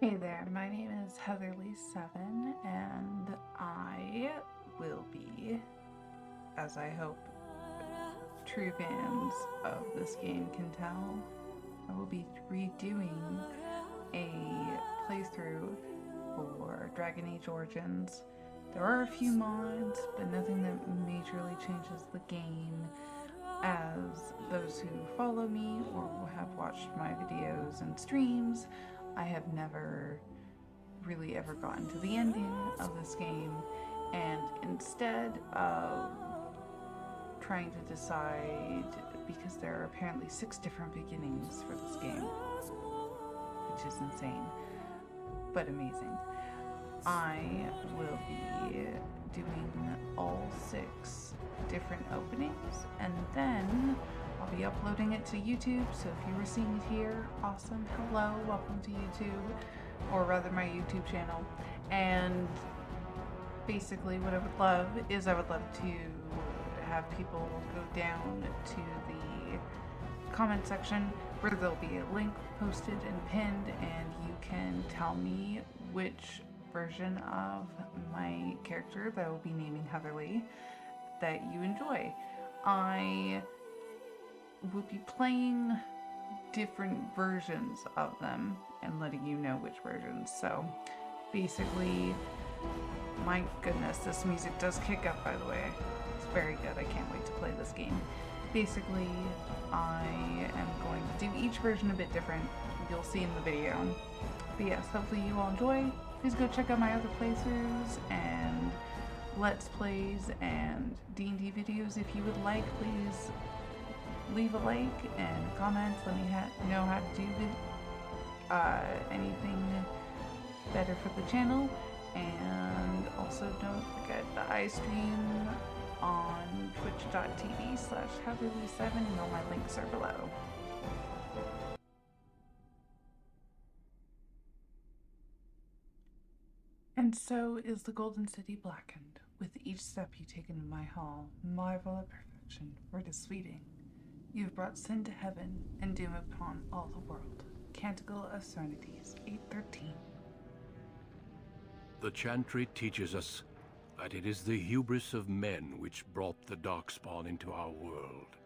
Hey there, my name is Heatherly7, and I will be, as I hope true fans of this game can tell, I will be redoing a playthrough for Dragon Age Origins. There are a few mods, but nothing that majorly changes the game, as those who follow me or have watched my videos and streams, I have never really ever gotten to the ending of this game, and instead of trying to decide, because there are apparently 6 different beginnings for this game, which is insane but amazing, I will be doing all 6 different openings, and then I'll be uploading it to YouTube. So if you were seeing it here, awesome, hello, welcome to YouTube, or rather my YouTube channel. And basically what I would love is to have people go down to the comment section where there'll be a link posted and pinned, and you can tell me which version of my character that I will be naming Heatherly that you enjoy. I will be playing different versions of them and letting you know which versions. So basically, my goodness, this music does kick up, by the way. It's very good. I can't wait to play this game. Basically, I am going to do each version a bit different. You'll see in the video. But yes, hopefully you all enjoy. Please go check out my other playthroughs and Let's Plays and D&D videos. If you would like, please leave a like and comment. Let me know how to do anything better for the channel. And also don't forget that I stream on twitch.tv/Heatherly7, and all my links are below. And so is the Golden City blackened. With each step you take into my hall, marvel at perfection, for it is fleeting. You have brought sin to heaven, and doom upon all the world. Canticle of Serenities, 8:13. The chantry teaches us that it is the hubris of men which brought the Darkspawn into our world.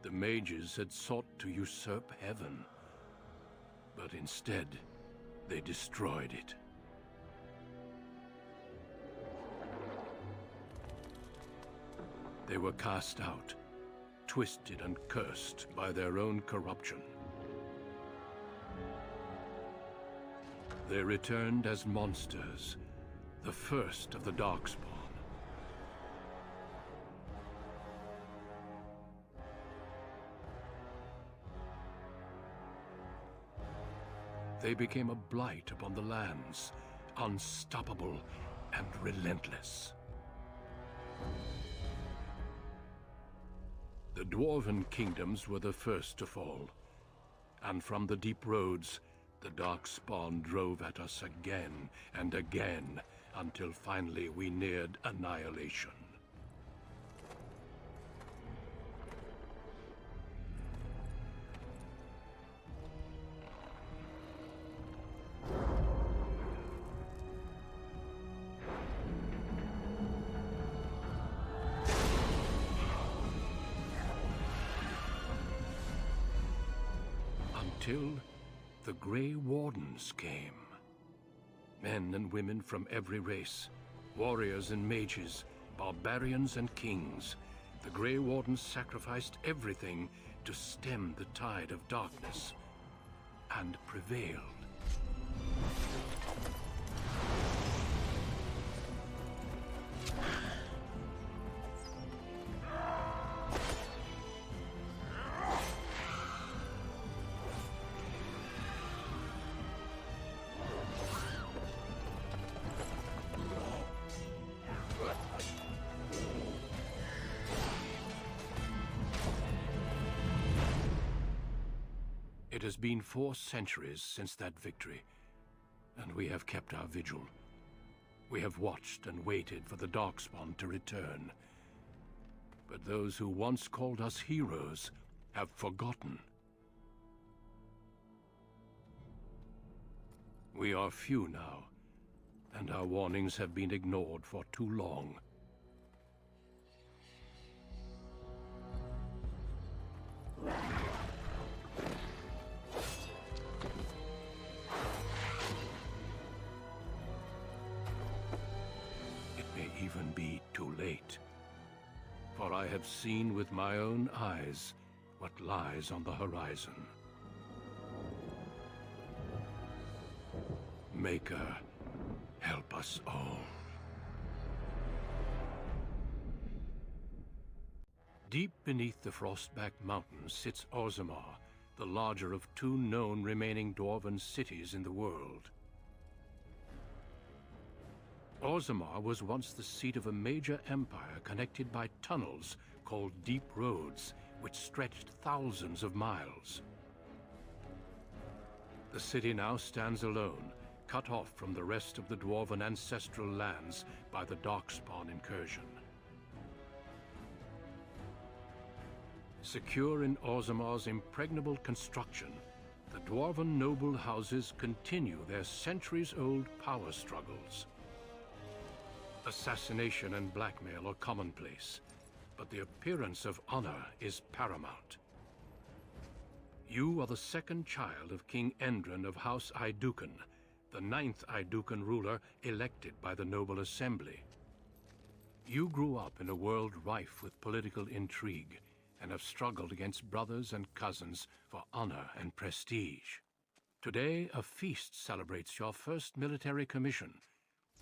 The mages had sought to usurp heaven, but instead, they destroyed it. They were cast out, twisted and cursed by their own corruption. They returned as monsters, the first of the Darkspawn. They became a blight upon the lands, unstoppable and relentless. The Dwarven kingdoms were the first to fall, and from the deep roads, the Darkspawn drove at us again and again, until finally we neared annihilation. Until the Grey Wardens came. Men and women from every race, warriors and mages, barbarians and kings. The Grey Wardens sacrificed everything to stem the tide of darkness, and prevailed. It has been 4 centuries since that victory, and we have kept our vigil. We have watched and waited for the Darkspawn to return. But those who once called us heroes have forgotten. We are few now, and our warnings have been ignored for too long. It may even be too late. For I have seen with my own eyes what lies on the horizon. Maker, help us all. Deep beneath the Frostback Mountains sits Orzammar, the larger of two known remaining dwarven cities in the world. Orzammar was once the seat of a major empire connected by tunnels called Deep Roads, which stretched thousands of miles. The city now stands alone, cut off from the rest of the dwarven ancestral lands by the Darkspawn incursion. Secure in Orzammar's impregnable construction, the dwarven noble houses continue their centuries-old power struggles. Assassination and blackmail are commonplace, but the appearance of honor is paramount. You are the second child of King Endren of House Aedducan, the 9th Aedducan ruler elected by the Noble Assembly. You grew up in a world rife with political intrigue, and have struggled against brothers and cousins for honor and prestige. Today, a feast celebrates your first military commission,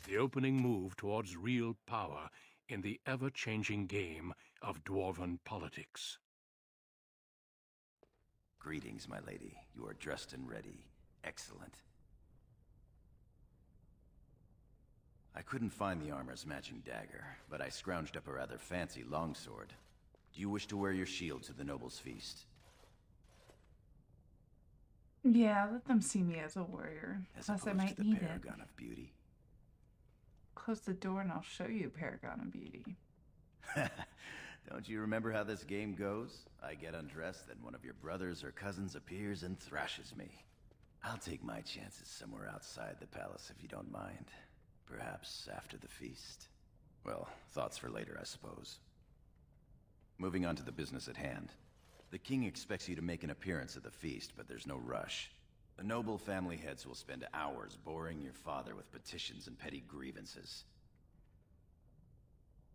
the opening move towards real power in the ever-changing game of dwarven politics. Greetings, my lady. You are dressed and ready. Excellent. I couldn't find the armor's matching dagger, but I scrounged up a rather fancy longsword. Do you wish to wear your shield to the noble's feast? Yeah, let them see me as a warrior. Plus, I might need it. Paragon of beauty. Close the door and I'll show you Paragon of Beauty. Don't you remember how this game goes? I get undressed, then one of your brothers or cousins appears and thrashes me. I'll take my chances somewhere outside the palace if you don't mind. Perhaps after the feast. Well, thoughts for later, I suppose. Moving on to the business at hand. The king expects you to make an appearance at the feast, but there's no rush. The noble family heads will spend hours boring your father with petitions and petty grievances.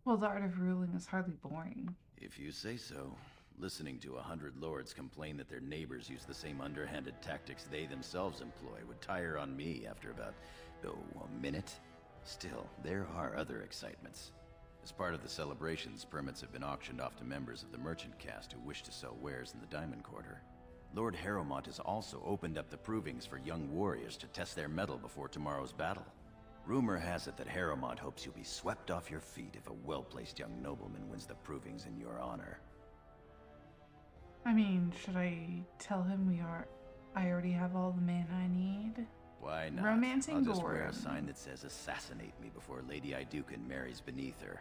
Well, the art of ruling is hardly boring. If you say so. Listening to 100 lords complain that their neighbors use the same underhanded tactics they themselves employ would tire on me after about, a minute. Still, there are other excitements. As part of the celebrations, permits have been auctioned off to members of the merchant caste who wish to sell wares in the Diamond Quarter. Lord Harrowmont has also opened up the provings for young warriors to test their mettle before tomorrow's battle. Rumor has it that Harrowmont hopes you'll be swept off your feet if a well-placed young nobleman wins the provings in your honor. I mean, should I tell him I already have all the men I need? Why not? Romancing I'll just wear Gordon. a sign that says assassinate me before Lady Aedducan marries beneath her.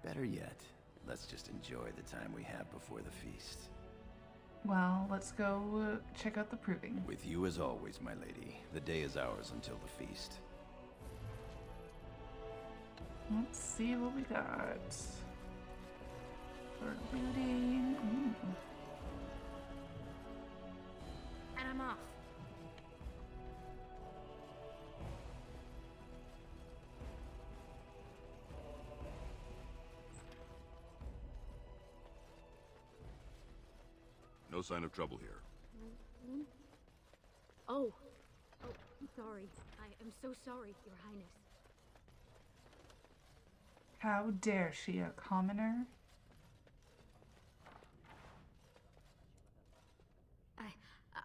Better yet, let's just enjoy the time we have before the feast. Well, let's go check out the proving. With you as always, my lady. The day is ours until the feast. Let's see what we got. For beauty. Ooh. And I'm off. No sign of trouble here. Oh, I'm sorry. I am so sorry, Your Highness. How dare she, a commoner?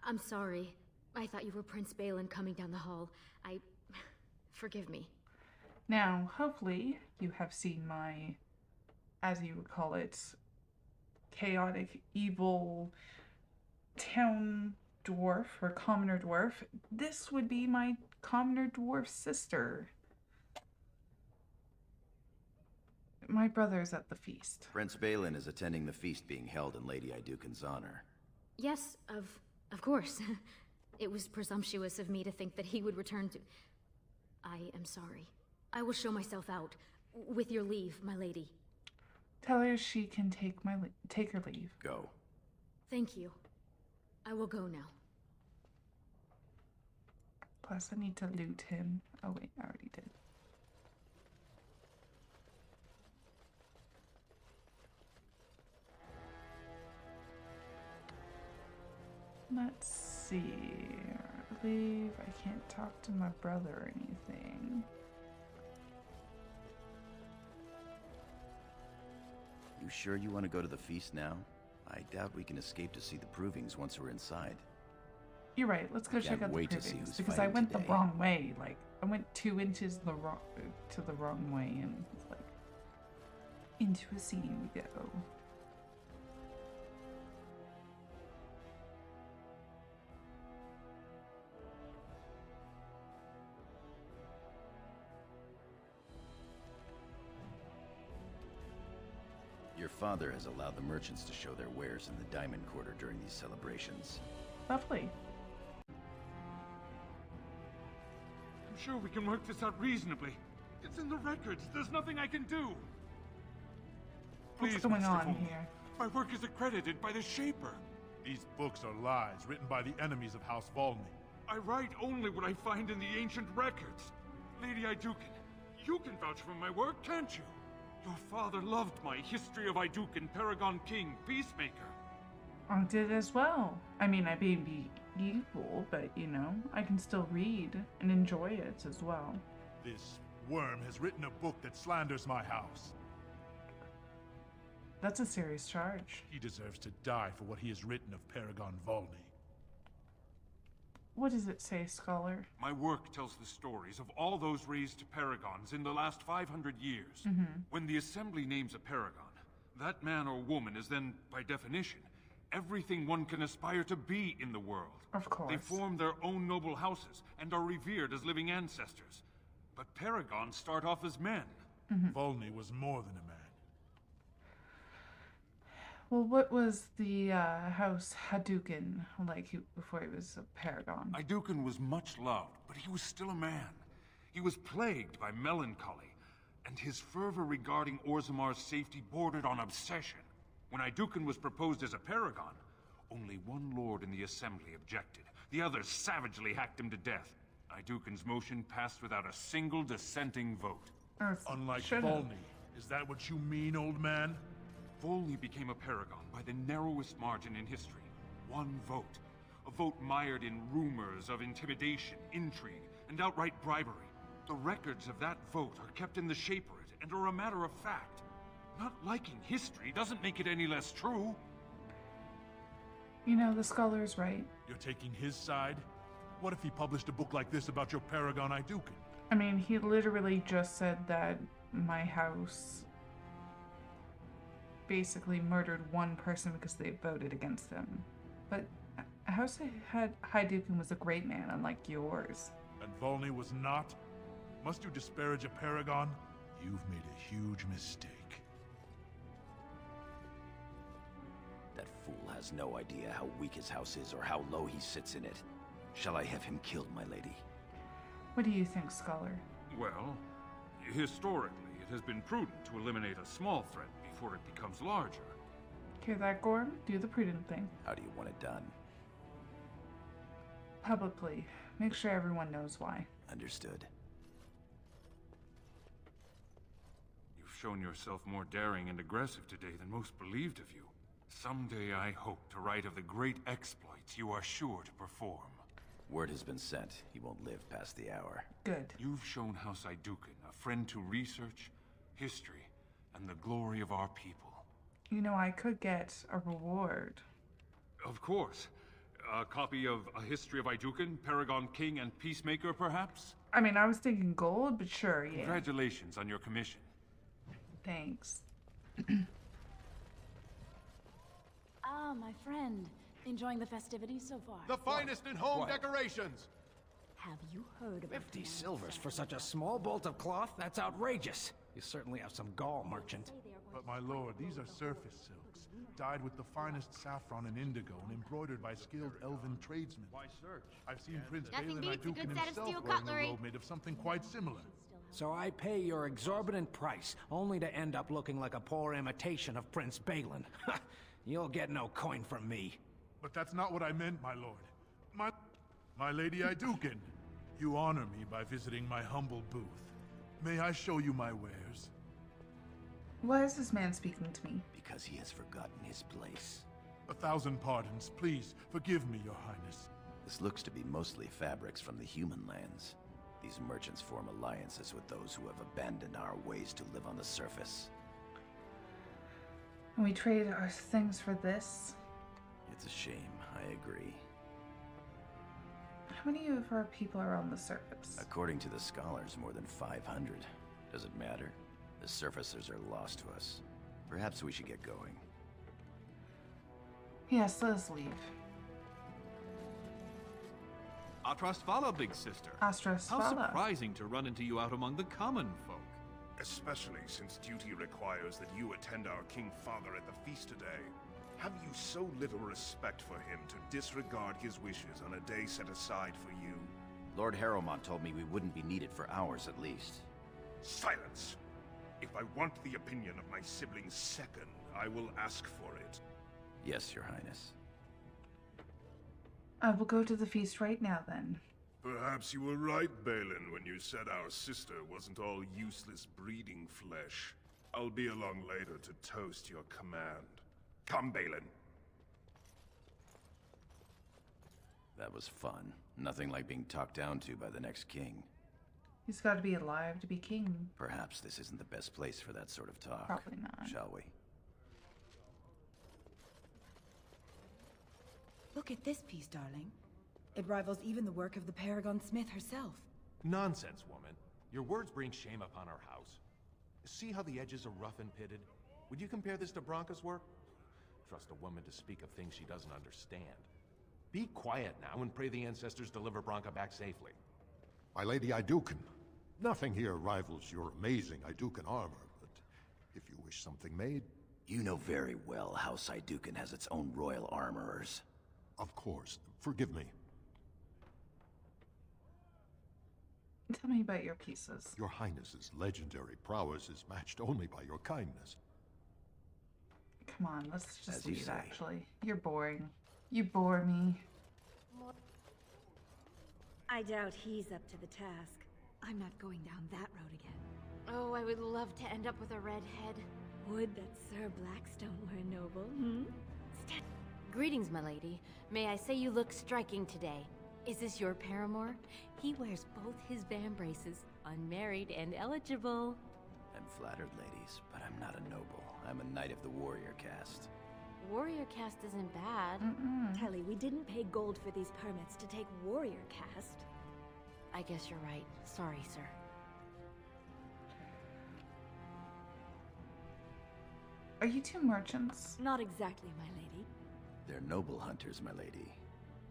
I'm sorry. I thought you were Prince Balin coming down the hall. Forgive me. Now, hopefully, you have seen my, as you would call it, chaotic, evil town dwarf or commoner dwarf. This would be my commoner dwarf sister. My brother's at the feast. Prince Balin is attending the feast being held in Lady Aedducan's honor. Yes, of course. It was presumptuous of me to think that he would return to... I am sorry. I will show myself out. With your leave, my lady. Tell her she can take her leave. Go. Thank you. I will go now. Plus, I need to loot him. Oh wait, I already did. Let's see. Leave. I can't talk to my brother or anything. You sure you want to go to the feast now? I doubt we can escape to see the provings once we're inside. You're right. Let's go check out the provings because I went the wrong way. Like I went 2 inches the wrong way, and it's like into a scene we go. Your father has allowed the merchants to show their wares in the Diamond Quarter during these celebrations. Lovely. I'm sure we can work this out reasonably. It's in the records. There's nothing I can do. What's going on here? My work is accredited by the Shaper. These books are lies written by the enemies of House Volney. I write only what I find in the ancient records. Lady Aedducan, you can vouch for my work, can't you? Your father loved my History of Aedducan, Paragon King, Peacemaker. I did as well. I mean, I may be evil, but you know, I can still read and enjoy it as well. This worm has written a book that slanders my house. That's a serious charge. He deserves to die for what he has written of Paragon Volney. What does it say, Scholar? My work tells the stories of all those raised to paragons in the last 500 years. When the Assembly names a paragon, that man or woman is then, by definition, everything one can aspire to be in the world. Of course. They form their own noble houses and are revered as living ancestors. But paragons start off as men. Volney was more than a man. Well, what was the House Aedducan like before he was a paragon? Aedducan was much loved, but he was still a man. He was plagued by melancholy, and his fervor regarding Orzammar's safety bordered on obsession. When Aedducan was proposed as a paragon, only one lord in the Assembly objected. The others savagely hacked him to death. Aedducan's motion passed without a single dissenting vote. Unlike Volney, is that what you mean, old man? Volney became a paragon by the narrowest margin in history. One vote. A vote mired in rumors of intimidation, intrigue, and outright bribery. The records of that vote are kept in the Shaperate and are a matter of fact. Not liking history doesn't make it any less true. You know, the Scholar's right. You're taking his side? What if he published a book like this about your paragon Aedducan? I mean, he literally just said that my house basically murdered one person because they voted against him. But House Aedducan was a great man, unlike yours. And Volney was not? Must you disparage a paragon? You've made a huge mistake. That fool has no idea how weak his house is or how low he sits in it. Shall I have him killed, my lady? What do you think, Scholar? Well, historically, it has been prudent to eliminate a small threat before it becomes larger. Hear that, Gorm? Do the prudent thing. How do you want it done? Publicly. Make sure everyone knows why. Understood. You've shown yourself more daring and aggressive today than most believed of you. Someday I hope to write of the great exploits you are sure to perform. Word has been sent. He won't live past the hour. Good. You've shown House Aedducan a friend to research, history, and the glory of our people. You know, I could get a reward. Of course. A copy of A History of Aedducan, Paragon King, and Peacemaker, perhaps? I mean, I was thinking gold, but sure, yeah. Congratulations on your commission. Thanks. Ah, my friend. Enjoying the festivities so far? The finest in home decorations! Have you heard of 50 silvers for such a small bolt of cloth? That's outrageous. You certainly have some gall, merchant. But my lord, these are surface silks, dyed with the finest saffron and indigo and embroidered by skilled elven tradesmen. Why search? I've seen Prince Nothing Balin beats a Aedducan good set of himself steel wearing cutlery. a robe made of something quite similar. So I pay your exorbitant price, only to end up looking like a poor imitation of Prince Balin. You'll get no coin from me. But that's not what I meant, my lord. My Lady Aedducan, you honor me by visiting my humble booth. May I show you my wares? Why is this man speaking to me? Because he has forgotten his place. 1,000 pardons. Please, forgive me, your highness. This looks to be mostly fabrics from the human lands. These merchants form alliances with those who have abandoned our ways to live on the surface. And we trade our things for this. It's a shame, I agree. How many of our people are on the surface? According to the scholars, more than 500. Does it matter? The surfacers are lost to us. Perhaps we should get going. Yes, let's leave. Atras Vala, big sister. Astros How Fala. surprising to run into you out among the common folk. Especially since duty requires that you attend our King Father at the feast today. Have you so little respect for him to disregard his wishes on a day set aside for you? Lord Harrowmont told me we wouldn't be needed for hours at least. Silence! If I want the opinion of my sibling's second, I will ask for it. Yes, your highness. I will go to the feast right now then. Perhaps you were right, Balin, when you said our sister wasn't all useless breeding flesh. I'll be along later to toast your command. Come, Balin. That was fun. Nothing like being talked down to by the next king. He's got to be alive to be king. Perhaps this isn't the best place for that sort of talk. Probably not. Shall we? Look at this piece, darling. It rivals even the work of the Paragon Smith herself. Nonsense, woman. Your words bring shame upon our house. See how the edges are rough and pitted? Would you compare this to Branca's work? Trust a woman to speak of things she doesn't understand. Be quiet now and pray the ancestors deliver Branca back safely. My Lady Aedducan, nothing here rivals your amazing Aedducan armor, but if you wish something made... You know very well House Aedducan has its own royal armorers. Of course. Forgive me. Tell me about your pieces. Your Highness's legendary prowess is matched only by your kindness. Come on, let's just As you leave, say. actually. You're boring. You bore me. I doubt he's up to the task. I'm not going down that road again. Oh, I would love to end up with a red head. Would that Sir Blackstone were noble, hmm? Greetings, my lady. May I say you look striking today. Is this your paramour? He wears both his vambraces, unmarried and eligible. I'm flattered, ladies, but I'm not a noble. I'm a knight of the warrior caste. Warrior caste isn't bad. Telly, we didn't pay gold for these permits to take warrior caste. I guess you're right. Sorry, sir. Are you two merchants? Not exactly, my lady. They're noble hunters, my lady.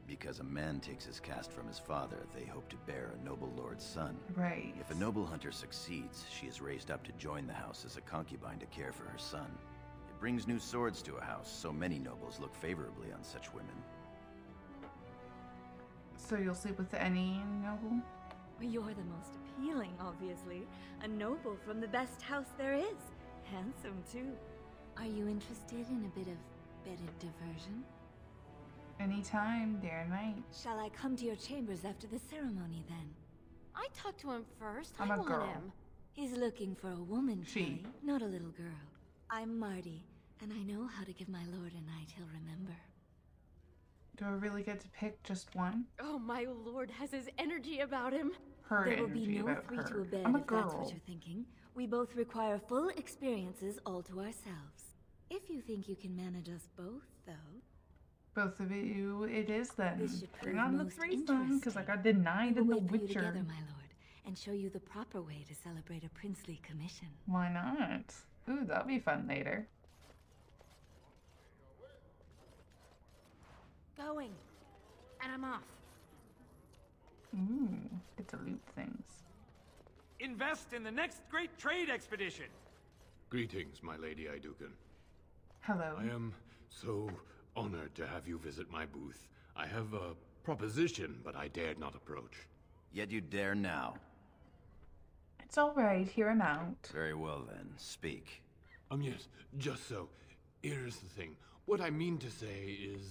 Because a man takes his caste from his father, they hope to bear a noble lord's son. Right. If a noble hunter succeeds, she is raised up to join the house as a concubine to care for her son. It brings new swords to a house, so many nobles look favorably on such women. So you'll sleep with any noble? You're the most appealing, obviously. A noble from the best house there is. Handsome, too. Are you interested in a bit of bedded diversion? Anytime, day or night. Shall I come to your chambers after the ceremony, then? I talked to him first. I'm I a want girl. him. He's looking for a woman, She. Kelly, not a little girl. I'm Marty, and I know how to give my lord a night he'll remember. Do I really get to pick just one? Oh, my lord has his energy about him. Her There will be energy no about three to her. a bed, I'm a if that's what girl. you're thinking. We both require full experiences all to ourselves. If you think you can manage us both, though. Both of you, it is then. This should Bring prove on the most threesome, because I interesting. got denied We in will The wait for you Witcher. together, my lord, and show you the proper way to celebrate a princely commission. Why not? Ooh, that'll be fun later. Going. And I'm off. Ooh, get to loot things. Invest in the next great trade expedition. Greetings, my Lady Aedducan. Hello. I am so honored to have you visit my booth. I have a proposition, but I dared not approach. Yet you dare now. It's alright, hear him out. Very well then, speak. Yes, just so. Here's the thing. What I mean to say is...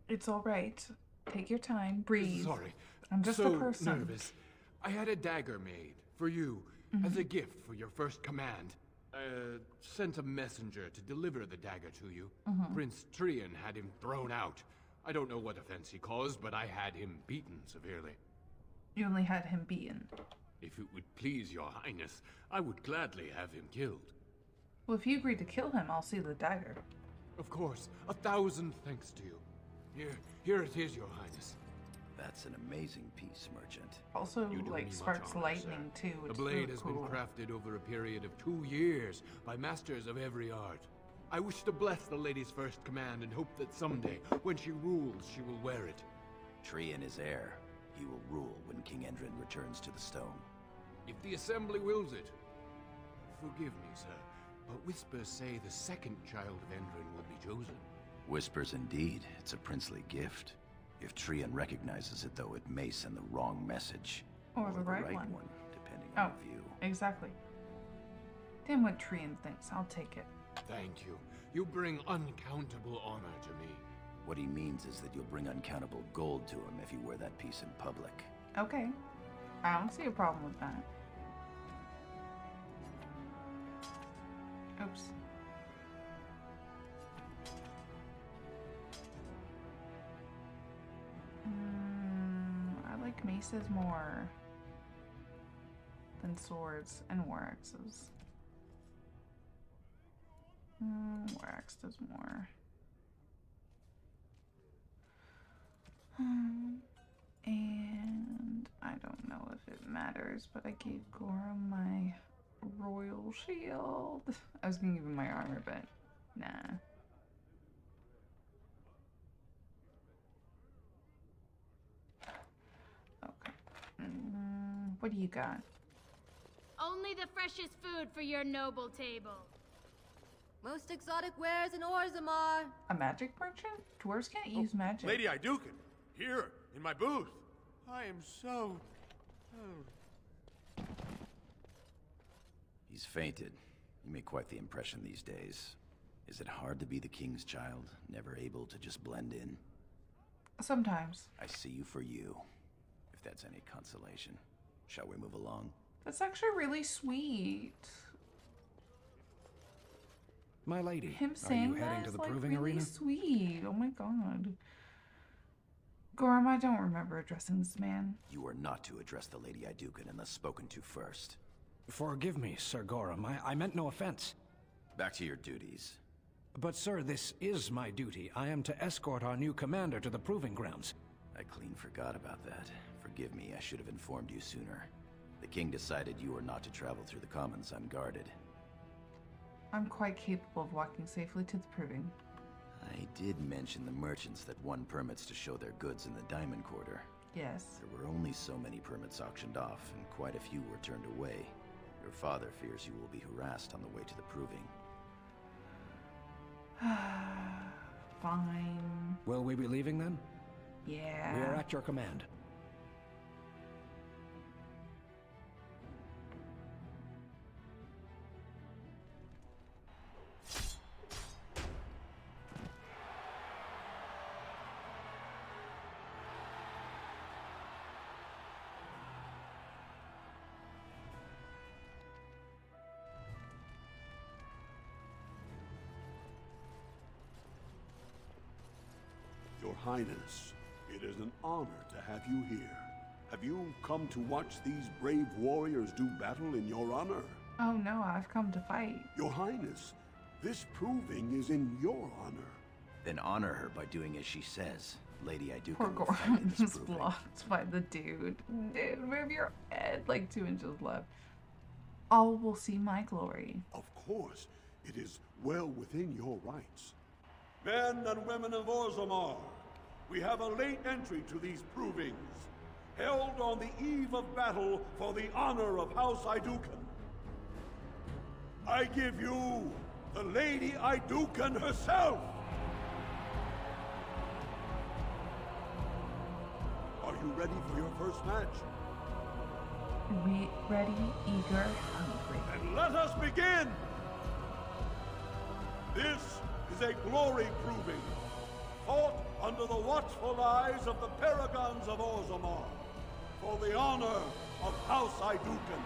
It's alright. Take your time, breathe. Sorry. I'm just a person. Nervous. I had a dagger made for you as a gift for your first command. Sent a messenger to deliver the dagger to you. Prince Trian had him thrown out. I don't know what offense he caused, but I had him beaten severely. You only had him beaten. If it would please your highness, I would gladly have him killed. Well, if you agree to kill him, I'll see the dagger. Of course. 1,000 thanks to you. Here it is, your highness. That's an amazing piece, merchant. Also, You do me like, much sparks honor, lightning, sir. too. The It's blade really has cool. been crafted over a period of 2 years by masters of every art. I wish to bless the lady's first command and hope that someday, when she rules, she will wear it. Trian is heir. He will rule when King Endrin returns to the stone. If the assembly wills it. Forgive me, sir, but whispers say the second child of Endrin will be chosen. Whispers indeed. It's a princely gift. If Trian recognizes it, though, it may send the wrong message. Or the right one. Depending Oh, on the view. exactly. Damn what Trian thinks. I'll take it. Thank you. You bring uncountable honor to me. What he means is that you'll bring uncountable gold to him if you wear that piece in public. Okay. I don't see a problem with that. Oops. I like maces more than swords and war axes. War axe does more. And I don't know if it matters, but I gave Gorham my royal shield. I was gonna give him my armor, but nah. Okay. What do you got? Only the freshest food for your noble table. Most exotic wares in Orzammar. A magic merchant? Dwarves can't use magic. Lady Aedducan, here, in my booth. I am so... He's fainted. You make quite the impression these days. Is it hard to be the king's child, never able to just blend in? Sometimes. I see you for you, if that's any consolation. Shall we move along? That's actually really sweet. My lady, Him are saying you heading that to is the like proving really arena? sweet. Oh my god. Gorham, I don't remember addressing this man. You are not to address the Lady Aedducan unless spoken to first. Forgive me, Sir Gorham. I meant no offense. Back to your duties. But sir, this is my duty. I am to escort our new commander to the proving grounds. I clean forgot about that. Forgive me, I should have informed you sooner. The king decided you are not to travel through the commons unguarded. I'm quite capable of walking safely to the proving. I did mention the merchants that won permits to show their goods in the Diamond Quarter. Yes. There were only so many permits auctioned off, and quite a few were turned away. Your father fears you will be harassed on the way to the proving. Fine. Will we be leaving then? Yeah. We are at your command. Your Highness, it is an honor to have you here. Have you come to watch these brave warriors do battle in your honor? Oh no, I've come to fight. Your Highness, this proving is in your honor. Then honor her by doing as she says. Lady Aedducan Poor will fight in Gorham this is proving. blocked by the dude. Dude, move your head like 2 inches left. All will see my glory. Of course, it is well within your rights. Men and women of Orzammar, we have a late entry to these provings, held on the eve of battle for the honor of House Aedducan. I give you the Lady Aedducan herself! Are you ready for your first match? Ready, eager, hungry. Then let us begin! This is a glory proving, fought under the watchful eyes of the paragons of Orzammar, for the honor of House Aedducan.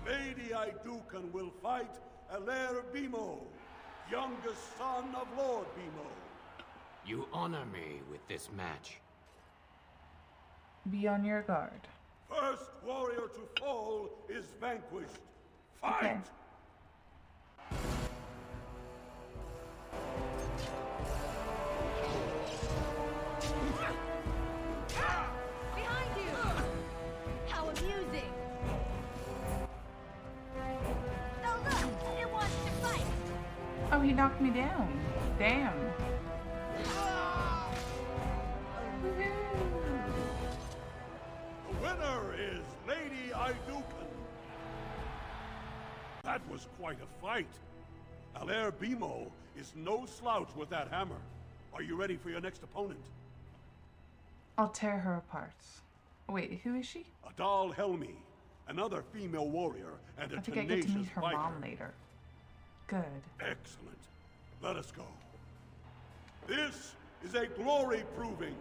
Lady Aedducan will fight Alair Bimo, youngest son of Lord Bimo. You honor me with this match. Be on your guard. First warrior to fall is vanquished. Fight! Okay. Behind you! How amusing! Oh look! It wants to fight! Oh, he knocked me down. Damn. The winner is Lady Aedducan. That was quite a fight. Alair Bimo is no slouch with that hammer. Are you ready for your next opponent? I'll tear her apart. Wait, who is she? Adal Helmi, another female warrior and a I think I tenacious get to meet her fighter. mom later. Good. Excellent. Let us go. This is a glory proving,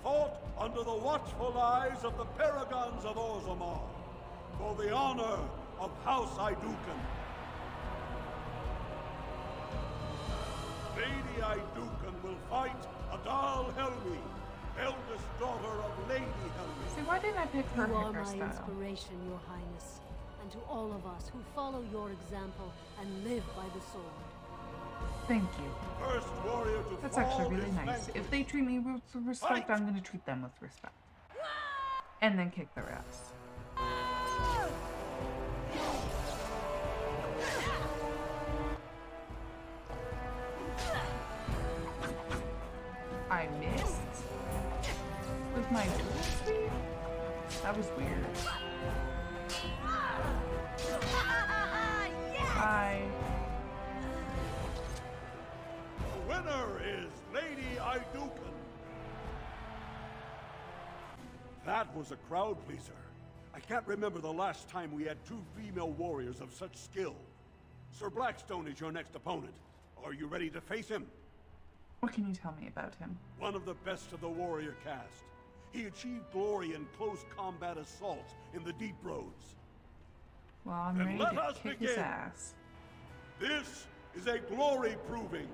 fought under the watchful eyes of the paragons of Orzammar, for the honor of House Aedducan. Lady Aedducan will fight Adal Helmi, eldest daughter of Lady Helmi. See, why didn't I pick her You are my hairstyle? inspiration, Your Highness, and to all of us who follow your example and live by the sword. Thank you. First warrior to That's fall actually really is nice. vanquished. If they treat me with respect, I'm gonna treat them with respect. And then kick their ass. I missed with my dual sweep? That was weird. I The winner is Lady Aedducan. That was a crowd pleaser. I can't remember the last time we had two female warriors of such skill. Sir Blackstone is your next opponent. Are you ready to face him? What can you tell me about him? One of the best of the warrior caste. He achieved glory in close combat assault in the Deep Roads. Well, I'm Then ready let to us kick begin. his ass. This is a glory proving,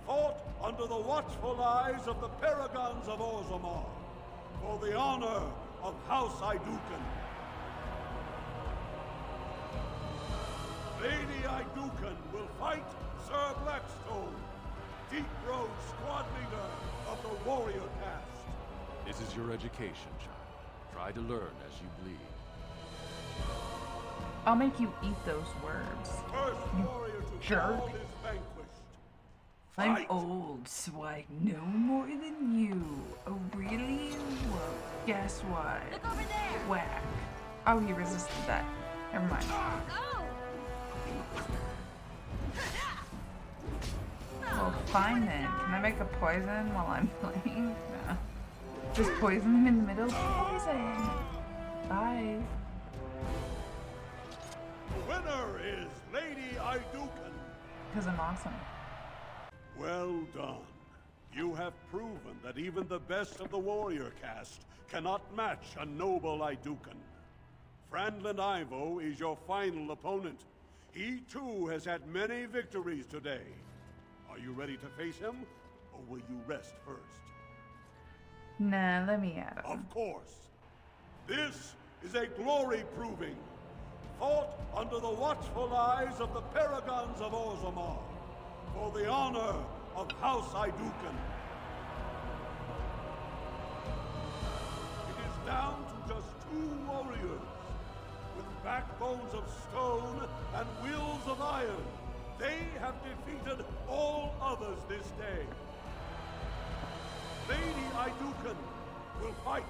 fought under the watchful eyes of the paragons of Orzammar, for the honor of House Aedducan. Lady Aedducan will fight Sir Blackstone, Deep Road squad leader of the warrior caste. This is your education, child. Try to learn as you bleed. I'll make you eat those words. First You warrior to jerk. fall is vanquished. I'm Fight! old, so I know more than you. Oh, really? Well, guess what? Look over there! Whack. Oh, he resisted that. Never mind. Oh! Well, fine then. Can I make a poison while I'm playing? Nah. Just poison him in the middle? Poison! Bye. The winner is Lady Aedducan. Because I'm awesome. Well done. You have proven that even the best of the warrior caste cannot match a noble Aedducan. Franlin Ivo is your final opponent. He too has had many victories today. Are you ready to face him, or will you rest first? Nah, let me at him. Of course. This is a glory proving, fought under the watchful eyes of the paragons of Orzammar, for the honor of House Aedducan. It is down to just two warriors, with backbones of stone and wheels of iron. They have defeated all others this day. Lady Aedducan will fight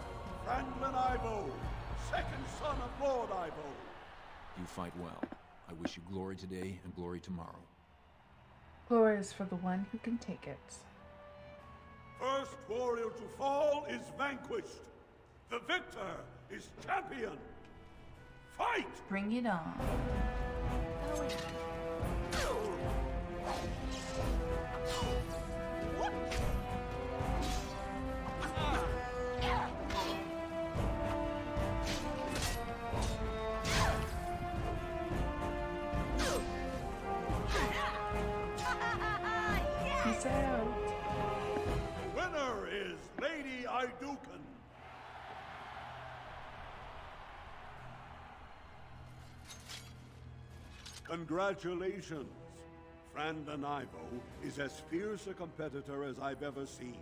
Franlin Ivo, second son of Lord Ivo. You fight well. I wish you glory today and glory tomorrow. Glory is for the one who can take it. First warrior to fall is vanquished. The victor is champion. Fight! Bring it on. Peace out. The winner is Lady Aedducan. Congratulations. Frandon Ivo is as fierce a competitor as I've ever seen.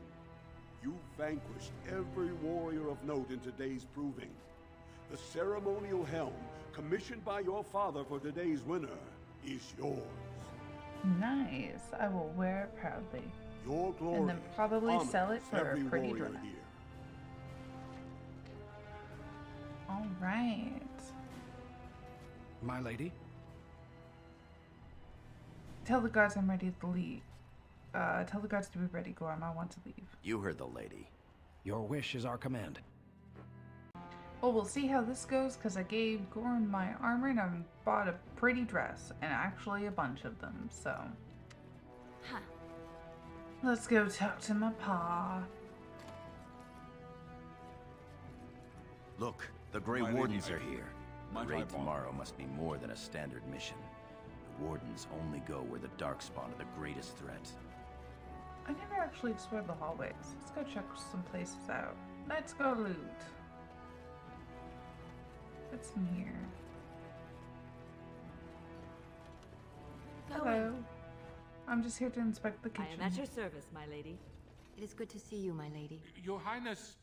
You vanquished every warrior of note in today's proving. The ceremonial helm, commissioned by your father for today's winner, is yours. Nice. I will wear it proudly. Your glory and then probably sell it for every a pretty warrior dress. here. All right. My lady? Tell the guards I'm ready to leave. Tell the guards to be ready, Gorm. I want to leave. You heard the lady. Your wish is our command. Well, we'll see how this goes, because I gave Gorm my armor and I bought a pretty dress, and actually a bunch of them, so. Huh. Let's go talk to my pa. Look, the Grey My Wardens lady, are here. The might I raid want- tomorrow must be more than a standard mission. The Wardens only go where the Darkspawn are the greatest threat. I never actually explored the hallways. Let's go check some places out. Let's go loot. What's in here? Hello. I'm just here to inspect the kitchen. I am at your service, my lady. It is good to see you, my lady. Your Highness,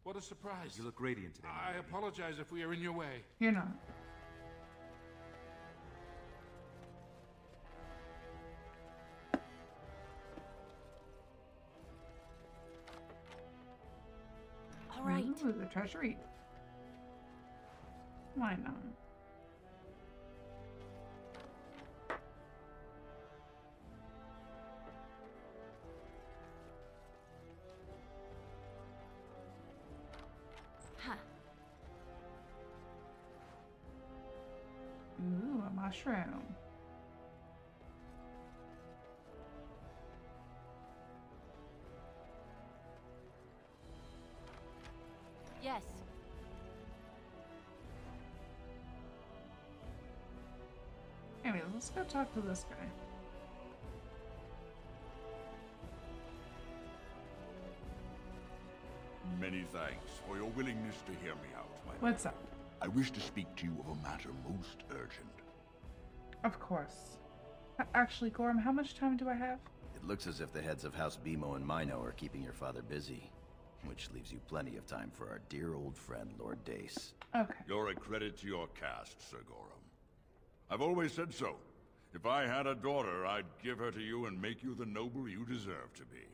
what a surprise. You look radiant today. I apologize if we are in your way. You're not. All right. Ooh, the treasury. Why not? Huh. Ooh, a mushroom. Yes. Anyway, let's go talk to this guy. Many thanks for your willingness to hear me out, my What's up? I wish to speak to you of a matter most urgent. Of course. Actually, Gorm, how much time do I have? It looks as if the heads of House Bimo and Mino are keeping your father busy, which leaves you plenty of time for our dear old friend, Lord Dace. Okay. You're a credit to your caste, Sir Gorham. I've always said so. If I had a daughter, I'd give her to you and make you the noble you deserve to be.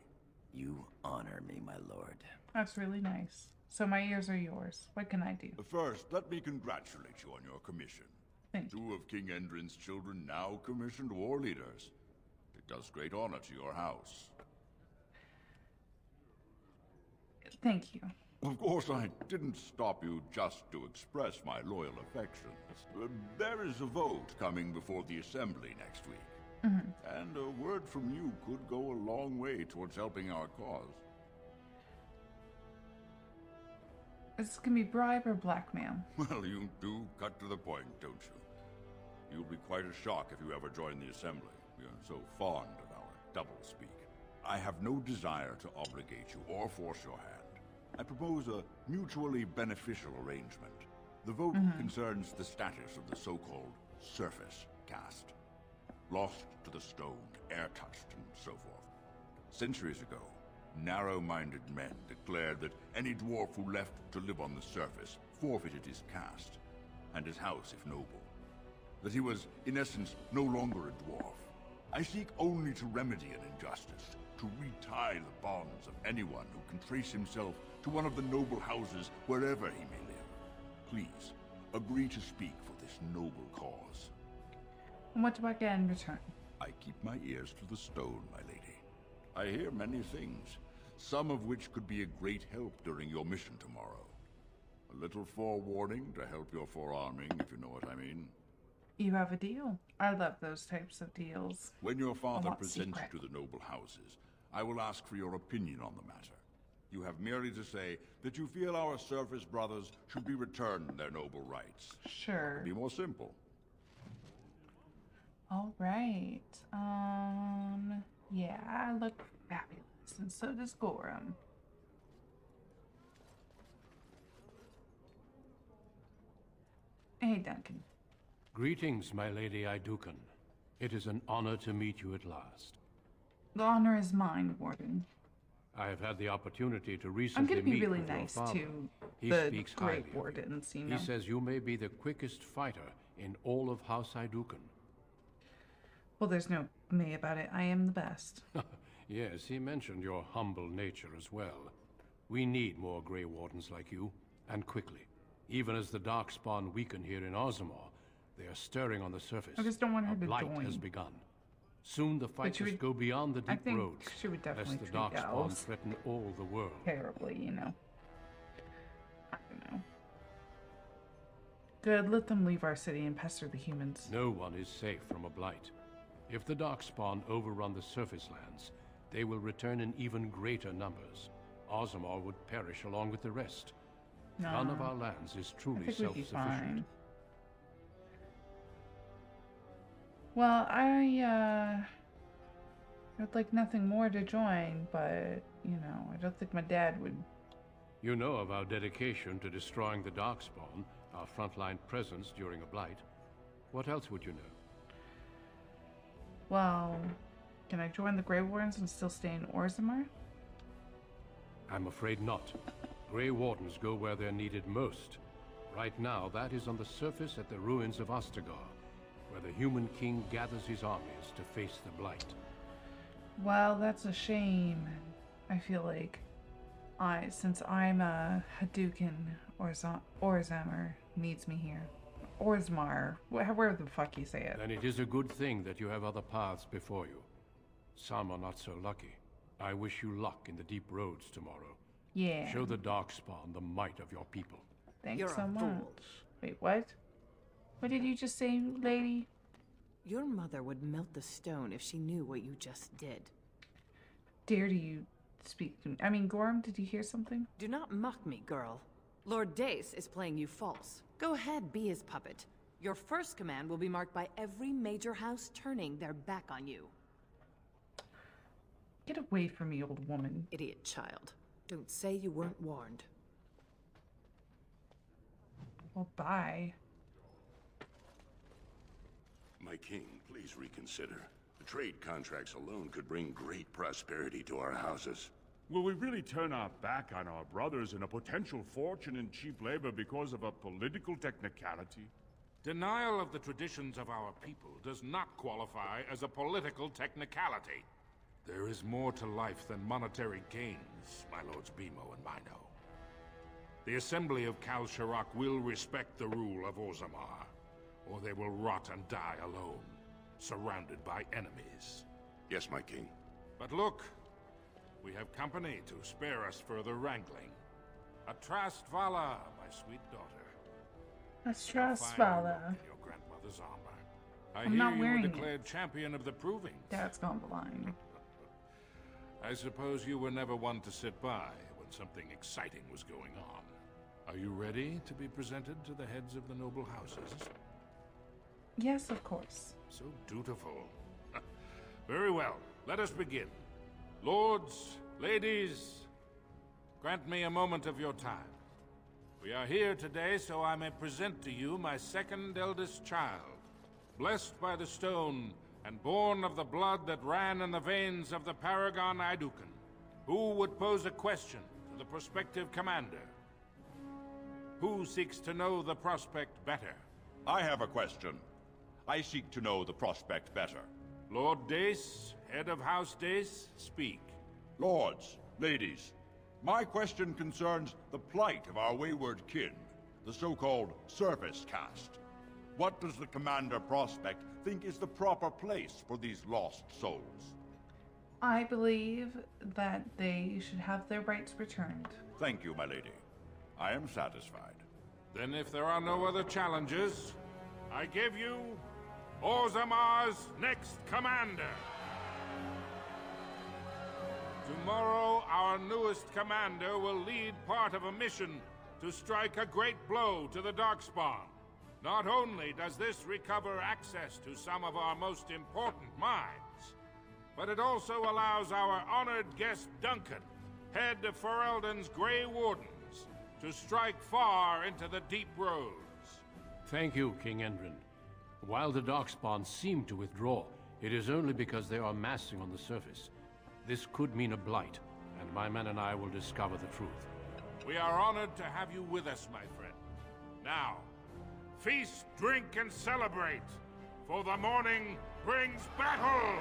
You honor me, my lord. That's really nice. So my ears are yours. What can I do? First, let me congratulate you on your commission. Thank Two of King Endrin's children now commissioned war leaders. It does great honor to your house. Thank you. Of course, I didn't stop you just to express my loyal affections. There is a vote coming before the Assembly next week. And a word from you could go a long way towards helping our cause. Is this gonna be bribe or blackmail? Well, you do cut to the point, don't you? You'll be quite a shock if you ever join the Assembly. We are so fond of our doublespeak. I have no desire to obligate you or force your hand. I propose a mutually beneficial arrangement. The vote concerns the status of the so-called surface caste. Lost to the stone, air-touched, and so forth. Centuries ago, narrow-minded men declared that any dwarf who left to live on the surface forfeited his caste, and his house if noble. That he was, in essence, no longer a dwarf. I seek only to remedy an injustice, to retie the bonds of anyone who can trace himself to one of the noble houses wherever he may live. Please, agree to speak for this noble cause. And what do I get in return? I keep my ears to the stone, my lady. I hear many things, some of which could be a great help during your mission tomorrow. A little forewarning to help your forearming, if you know what I mean. You have a deal. I love those types of deals. When your father presents secret. you to the noble houses, I will ask for your opinion on the matter. You have merely to say that you feel our surface brothers should be returned their noble rights. Sure. Be more simple. All right. Yeah, I look fabulous, and so does Gorham. Hey, Duncan. Greetings, my Lady Aedducan. It is an honor to meet you at last. The honor is mine, Warden. I have had the opportunity to I'm recently going to be meet really with your nice father. to He the speaks Grey highly of you. Wardens, you know. He says you may be the quickest fighter in all of House Aedducan. Well, there's no me about it. I am the best. Yes, he mentioned your humble nature as well. We need more Grey Wardens like you, and quickly. Even as the Darkspawn weaken here in Orzammar, they are stirring on the surface. I just don't want her A to blight join. has begun. Soon the fight she must would- go beyond the I deep think roads, she would definitely lest the treat Darkspawn elves threaten all the world. terribly, you know. I don't know. Good, let them leave our city and pester the humans. No one is safe from a blight. If the Darkspawn overrun the surface lands, they will return in even greater numbers. Orzammar would perish along with the rest. None of No. our lands is I truly think we'd be self-sufficient. fine. Well, I'd like nothing more to join, but, you know, I don't think my dad would. You know of our dedication to destroying the Darkspawn, our frontline presence during a blight. What else would you know? Well, can I join the Grey Wardens and still stay in Orzammar? I'm afraid not. Grey Wardens go where they're needed most. Right now, that is on the surface at the ruins of Ostagar, where the human king gathers his armies to face the blight. Well, that's a shame. I feel like since I'm a Hadouken, Orzammar needs me here. Orzammar, wherever the fuck you say it. Then it is a good thing that you have other paths before you. Some are not so lucky. I wish you luck in the deep roads tomorrow. Yeah. Show the Darkspawn the might of your people. Thanks You're so a much. fool. Wait, what? What did you just say, lady? Your mother would melt the stone if she knew what you just did. Dare you speak to me? I mean, Gorham, did you hear something? Do not mock me, girl. Lord Dace is playing you false. Go ahead, be his puppet. Your first command will be marked by every major house turning their back on you. Get away from me, old woman. Idiot child. Don't say you weren't warned. Well, bye. My king, please reconsider. The trade contracts alone could bring great prosperity to our houses. Will we really turn our back on our brothers and a potential fortune in cheap labor because of a political technicality? Denial of the traditions of our people does not qualify as a political technicality. There is more to life than monetary gains, my lords Bimo and Mino. The Assembly of Kal Sharok will respect the rule of Orzammar, or they will rot and die alone, surrounded by enemies. Yes, my king. But look, we have company to spare us further wrangling. Atrast Vala, my sweet daughter. Atrast Vala. Your grandmother's armor. I I'm hear not you wearing were it. declared champion of the proving. Dad's gone blind. I suppose you were never one to sit by when something exciting was going on. Are you ready to be presented to the heads of the noble houses? Yes, of course. So dutiful. Very well, let us begin. Lords, ladies, grant me a moment of your time. We are here today so I may present to you my second eldest child, blessed by the stone and born of the blood that ran in the veins of the Paragon Aedducan. Who would pose a question to the prospective commander? Who seeks to know the prospect better? I have a question. I seek to know the prospect better. Lord Dace, head of House Dace, speak. Lords, ladies, my question concerns the plight of our wayward kin. the so-called surface caste. What does the Commander Prospect think is the proper place for these lost souls? I believe that they should have their rights returned. Thank you, my lady. I am satisfied. Then if there are no other challenges, I give you Orzamar's next commander. Tomorrow, our newest commander will lead part of a mission to strike a great blow to the Darkspawn. Not only does this recover access to some of our most important mines, but it also allows our honored guest Duncan, head of Ferelden's Grey Wardens, to strike far into the deep roads. Thank you, King Endrin. While the Darkspawn seem to withdraw, it is only because they are massing on the surface. This could mean a blight, and my men and I will discover the truth. We are honored to have you with us, my friend. Now, feast, drink, and celebrate, for the morning brings battle!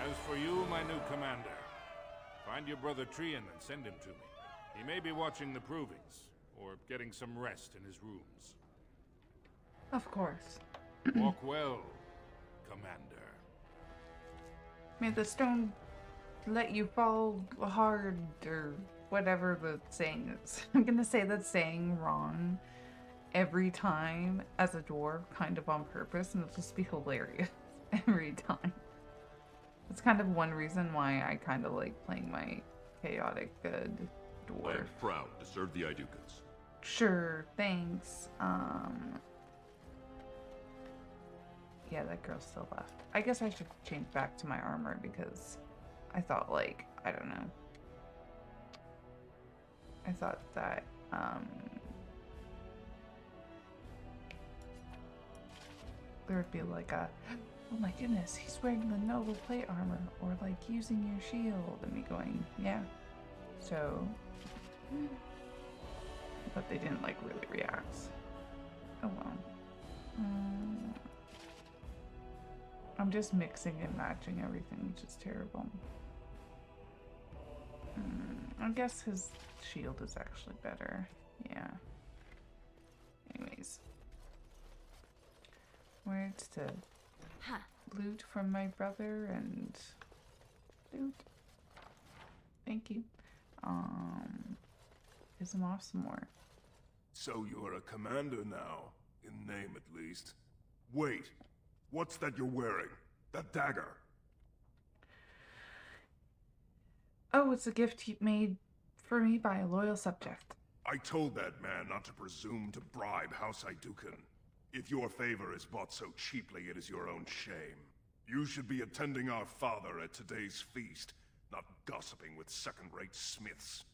As for you, my new commander, find your brother Trian and send him to me. He may be watching the provings, or getting some rest in his rooms. Of course. Walk well, Commander. May the stone let you fall hard, or whatever the saying is. I'm gonna say that saying wrong every time as a dwarf, kind of on purpose, and it'll just be hilarious every time. It's kind of one reason why I kind of like playing my chaotic good dwarf. I am proud to serve the Aedducans. Sure, thanks. Yeah, that girl still left. I guess I should change back to my armor because I thought, like, I don't know. I thought that, there would be like a, oh my goodness, he's wearing the noble plate armor, or like using your shield, and me going, yeah. So, but they didn't like really react. Oh well. I'm just mixing and matching everything, which is terrible. I guess his shield is actually better. Yeah. Anyways. Where's to loot from my brother and loot. Thank you. Piss him off some more. So you're a commander now, in name at least. Wait, what's that you're wearing? That dagger? Oh, it's a gift he made for me by a loyal subject. I told that man not to presume to bribe House Aedducan. If your favor is bought so cheaply, it is your own shame. You should be attending our father at today's feast, not gossiping with second-rate smiths.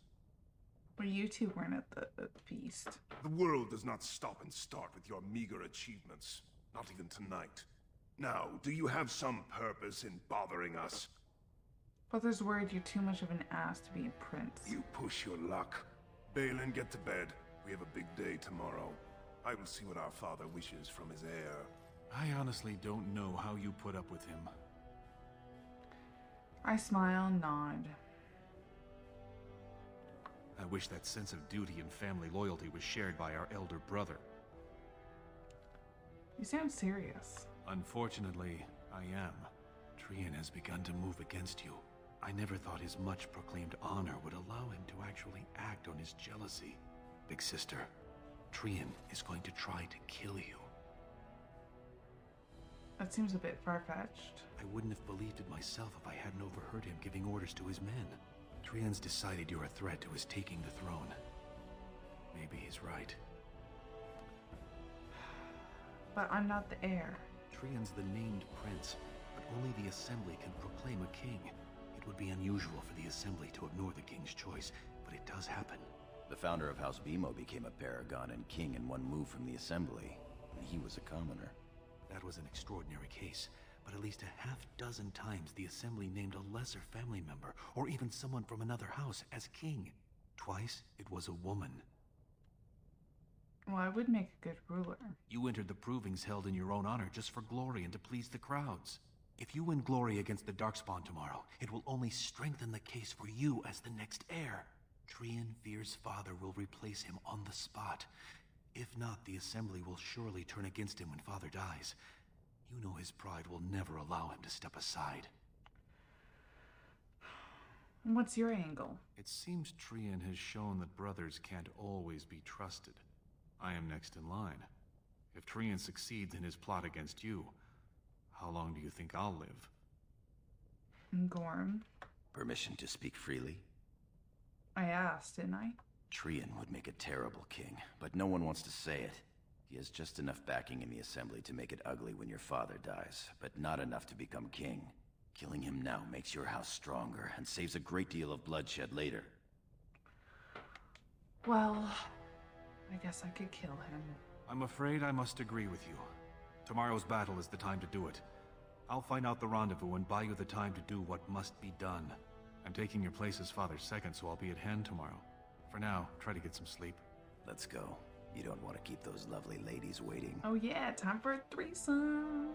But you two weren't at the feast. The world does not stop and start with your meager achievements. Not even tonight. Now, do you have some purpose in bothering us? Brother's worried you're too much of an ass to be a prince. You push your luck. Balin, get to bed. We have a big day tomorrow. I will see what our father wishes from his heir. I honestly don't know how you put up with him. I smile and nod. I wish that sense of duty and family loyalty was shared by our elder brother. You sound serious. Unfortunately, I am. Trian has begun to move against you. I never thought his much proclaimed honor would allow him to actually act on his jealousy. Big sister, Trian is going to try to kill you. That seems a bit far-fetched. I wouldn't have believed it myself if I hadn't overheard him giving orders to his men. Trian's decided you're a threat to his taking the throne. Maybe he's right. But I'm not the heir. Trian's the named prince, but only the Assembly can proclaim a king. It would be unusual for the Assembly to ignore the king's choice, but it does happen. The founder of House Bimo became a paragon and king in one move from the Assembly, and he was a commoner. That was an extraordinary case, but at least a half-dozen times the Assembly named a lesser family member, or even someone from another house, as king. Twice, it was a woman. Well, I would make a good ruler. You entered the provings held in your own honor just for glory and to please the crowds. If you win glory against the Darkspawn tomorrow, it will only strengthen the case for you as the next heir. Trian Veer's father will replace him on the spot. If not, the Assembly will surely turn against him when Father dies. You know his pride will never allow him to step aside. What's your angle? It seems Trian has shown that brothers can't always be trusted. I am next in line. If Trian succeeds in his plot against you, how long do you think I'll live? Gorm. Permission to speak freely? I asked, didn't I? Trian would make a terrible king, but no one wants to say it. He has just enough backing in the Assembly to make it ugly when your father dies, but not enough to become king. Killing him now makes your house stronger and saves a great deal of bloodshed later. Well, I guess I could kill him. I'm afraid I must agree with you. Tomorrow's battle is the time to do it. I'll find out the rendezvous and buy you the time to do what must be done. I'm taking your place as Father's second, so I'll be at hand tomorrow. For now, try to get some sleep. Let's go. You don't want to keep those lovely ladies waiting. Oh yeah, time for a threesome.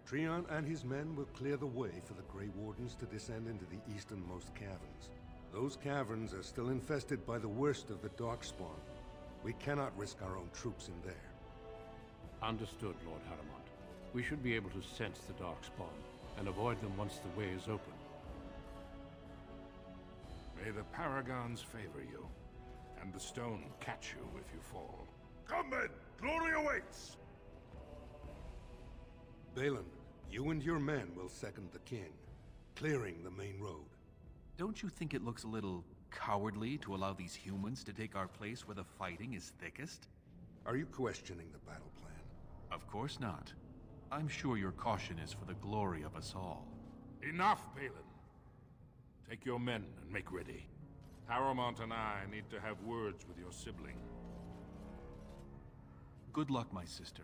Trian and his men will clear the way for the Grey Wardens to descend into the easternmost caverns. Those caverns are still infested by the worst of the Darkspawn. We cannot risk our own troops in there. Understood, Lord Haramont. We should be able to sense the Darkspawn and avoid them once the way is open. May the Paragons favor you, and the stone catch you if you fall. Come then! Glory awaits! Balin, you and your men will second the king, clearing the main road. Don't you think it looks a little cowardly to allow these humans to take our place where the fighting is thickest? Are you questioning the battle plan? Of course not. I'm sure your caution is for the glory of us all. Enough, Balin. Take your men and make ready. Haramont and I need to have words with your sibling. Good luck, my sister.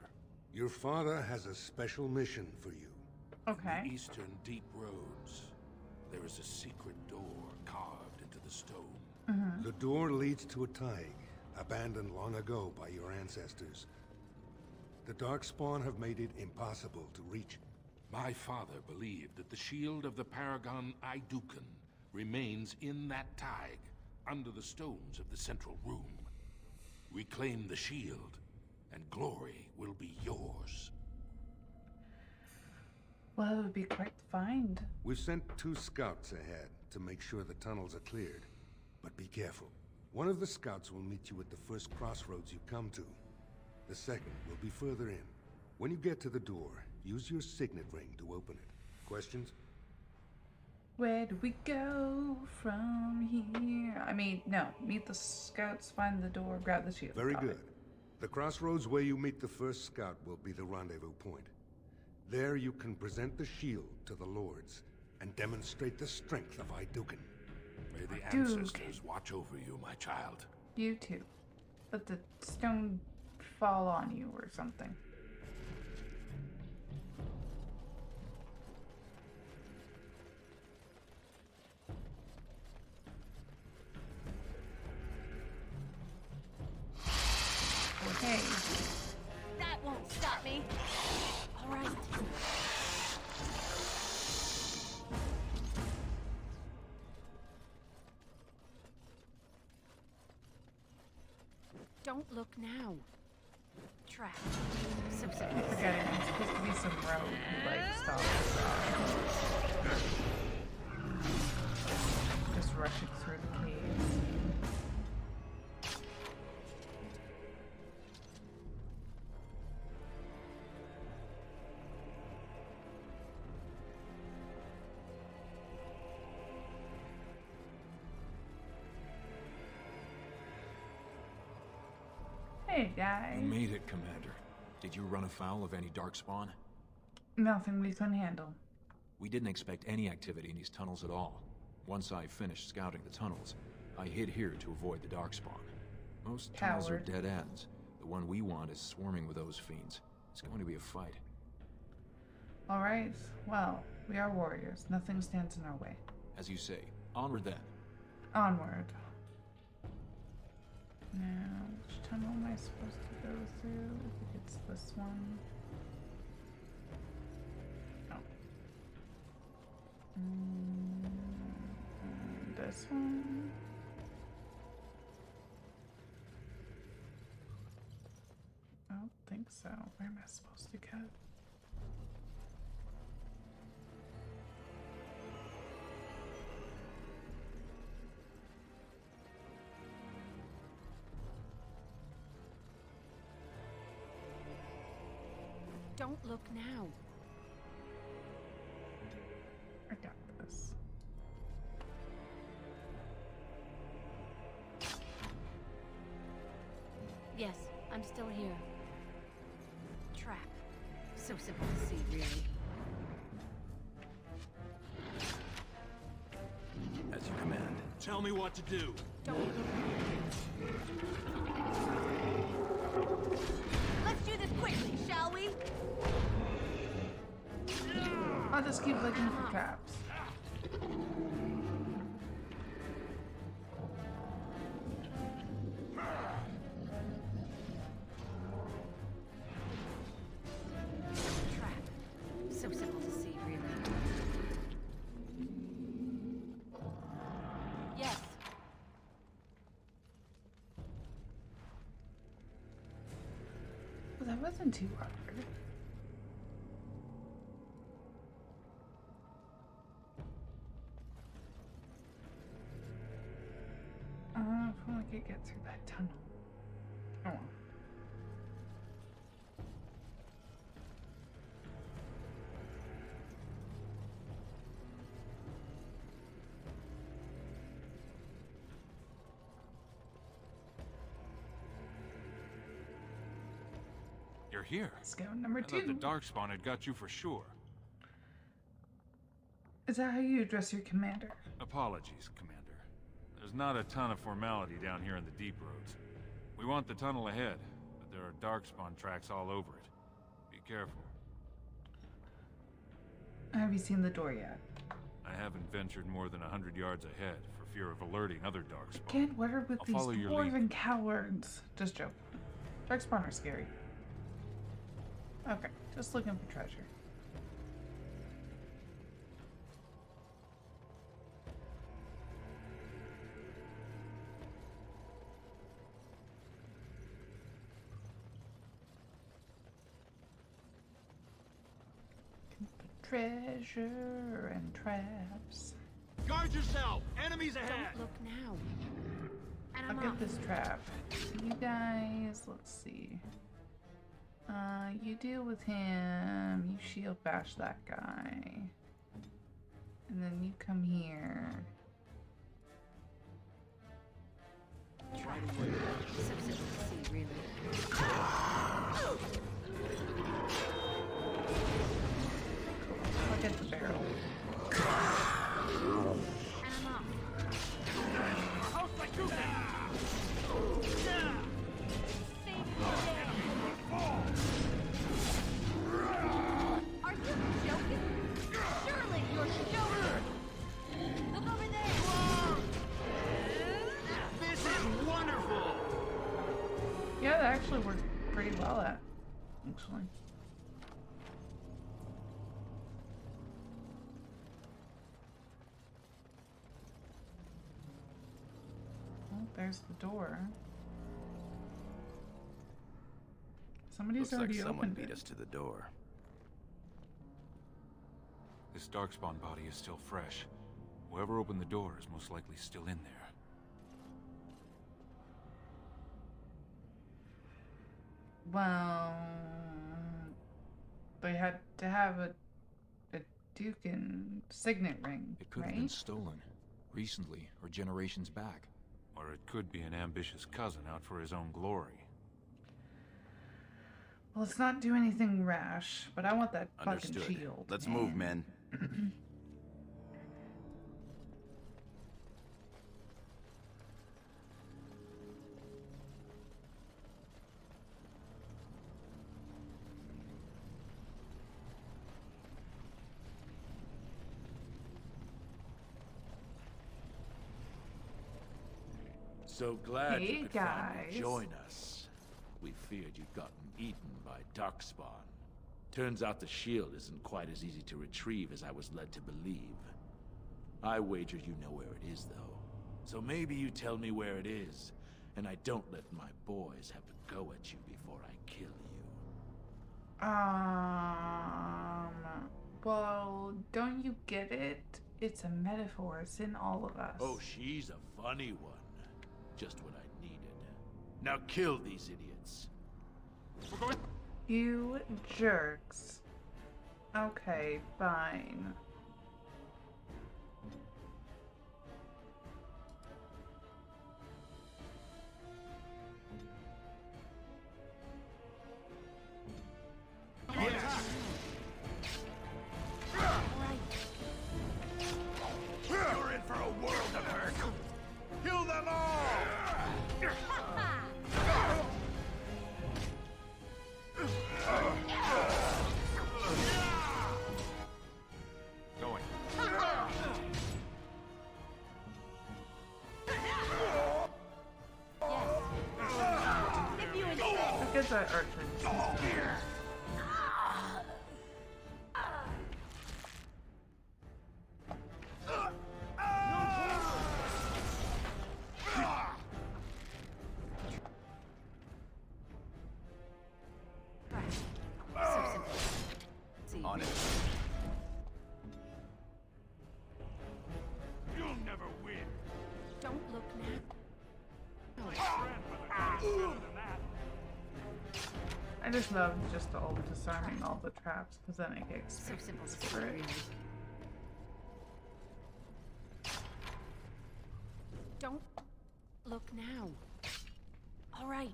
Your father has a special mission for you. Okay. In the eastern deep roads, there is a secret door carved into the stone. The door leads to a taig, abandoned long ago by your ancestors. The Darkspawn have made it impossible to reach. My father believed that the shield of the Paragon Aedducan remains in that taig, under the stones of the central room. Reclaim the shield, and glory will be yours. Well, it would be quite the find. We've sent 2 scouts ahead to make sure the tunnels are cleared. But be careful. One of the scouts will meet you at the first crossroads you come to. The second will be further in. When you get to the door, use your signet ring to open it. Questions? Where do we go from here? I mean, no. Meet the scouts, find the door, grab the shield. Very Got good. it. The crossroads where you meet the first scout will be the rendezvous point. There you can present the shield to the lords and demonstrate the strength of Aedducan. May the ancestors watch over you, my child. You too. Let the stone fall on you or something. Okay. That won't stop me. All right. Don't look now. Trapped. So I'm forgetting there's supposed to be some road like stops. Just rushing through the caves. Hey, guys. You made it, Commander. Did you run afoul of any Darkspawn? Nothing we couldn't handle. We didn't expect any activity in these tunnels at all. Once I finished scouting the tunnels, I hid here to avoid the Darkspawn. Most tunnels are dead ends. The one we want is swarming with those fiends. It's going to be a fight. Alright, well, we are warriors. Nothing stands in our way. As you say, onward then. Onward. Now, which tunnel am I supposed to go through? I think it's this one. Oh. This one. I don't think so. Where am I supposed to go? Don't look now. I got this. Yes, I'm still here. Trap. So simple to see, really. As you command. Tell me what to do. Don't look. Let's do this quickly, shall we? I'll just keep looking for traps. Trap. So simple to see, really. Yes. Well, that wasn't too hard. If only I could get through that tunnel. Oh well. You're here. Scout number I thought the 2. Darkspawn had got you for sure. Is that how you address your commander? Apologies, Commander. There's not a ton of formality down here in the deep roads. We want the tunnel ahead, but there are Darkspawn tracks all over it. Be careful. Have you seen the door yet? I haven't ventured more than 100 yards ahead for fear of alerting other Darkspawn. Get what are with I'll these follow your lead. dwarven cowards? Just joking. Darkspawn are scary. Okay, just looking for treasure. Treasure and traps. Guard yourself! Enemies ahead! Don't look now. And I'll I'm get off. this trap. You guys, let's see. You deal with him. You shield bash that guy. And then you come here. Trap. So simple to see, really. I'll get the barrel. And I'm off. Are you joking? Surely you're joking! Look over there! This is wonderful! Yeah, that actually worked pretty well actually. Well, there's the door. Somebody's Looks like already someone opened beat it. us to the door. This Darkspawn body is still fresh. Whoever opened the door is most likely still in there. Well, they had to have a Aedducan signet ring, It could right? have been stolen. Recently, or generations back. Or it could be an ambitious cousin out for his own glory. Well, let's not do anything rash, but I want that fucking Understood. shield. Let's move, men. So glad Hey, you could finally guys. join us. We feared you'd gotten eaten by Darkspawn. Turns out the shield isn't quite as easy to retrieve as I was led to believe. I wager you know where it is, though. So maybe you tell me where it is, and I don't let my boys have a go at you before I kill you. Well, don't you get it? It's a metaphor. It's in all of us. Oh, she's a funny one. Just what I needed. Now kill these idiots. We're going. You jerks. Okay, fine. You're in for a world of hurt. Kill them all! Going. Look at that archer. On it. You'll never win. Don't look now. I just love just all disarming all the traps because then I get experience for it. Don't look now. All right.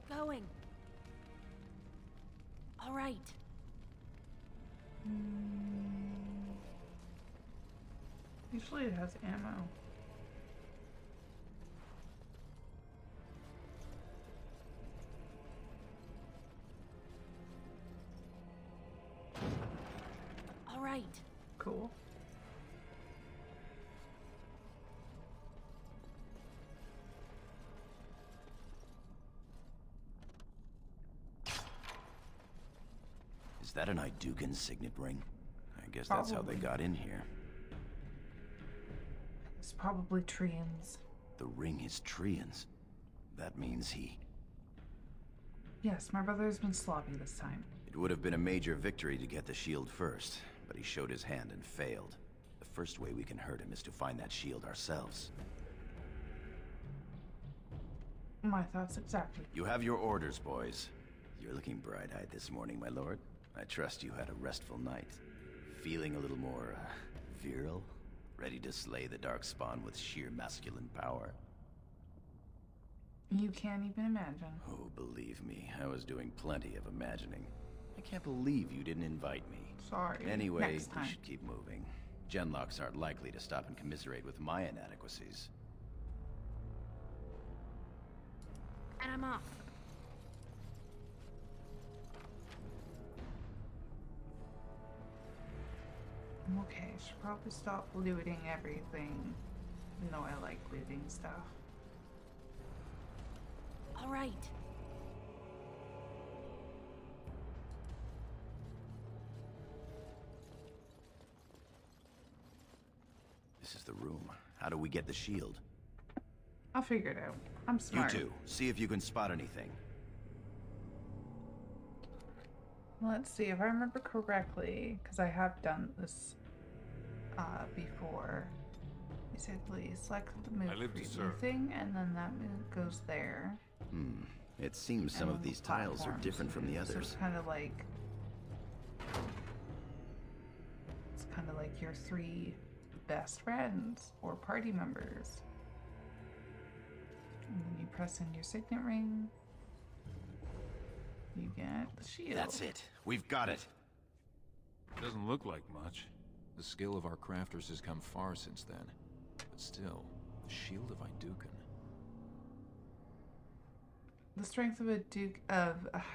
Going. All right. Usually it has ammo. All right. Cool. Is that an Aedducan signet ring? I guess that's how they got in here. It's probably Treants. The ring is Treants. That means he... Yes, my brother's been sloppy this time. It would have been a major victory to get the shield first, but he showed his hand and failed. The first way we can hurt him is to find that shield ourselves. My thoughts exactly. You have your orders, boys. You're looking bright-eyed this morning, my lord. I trust you had a restful night. Feeling a little more, virile? Ready to slay the Darkspawn with sheer masculine power? You can't even imagine. Oh, believe me, I was doing plenty of imagining. I can't believe you didn't invite me. Sorry. Anyway, Next time. we should keep moving. Genlocks aren't likely to stop and commiserate with my inadequacies. And I'm off. Okay, I should probably stop looting everything. No, I like looting stuff. All right. This is the room. How do we get the shield? I'll figure it out. I'm smart. You two, see if you can spot anything. Let's see if I remember correctly, because I have done this before. Basically, select the move I live to serve. thing, and then that move goes there. It seems some of these tiles are different from the So others. it's kind of like your three best friends or party members. And then you press in your signet ring. You get the shield. That's it. We've got it. Doesn't look like much. The skill of our crafters has come far since then. But still, the Shield of Aedducan. The strength of a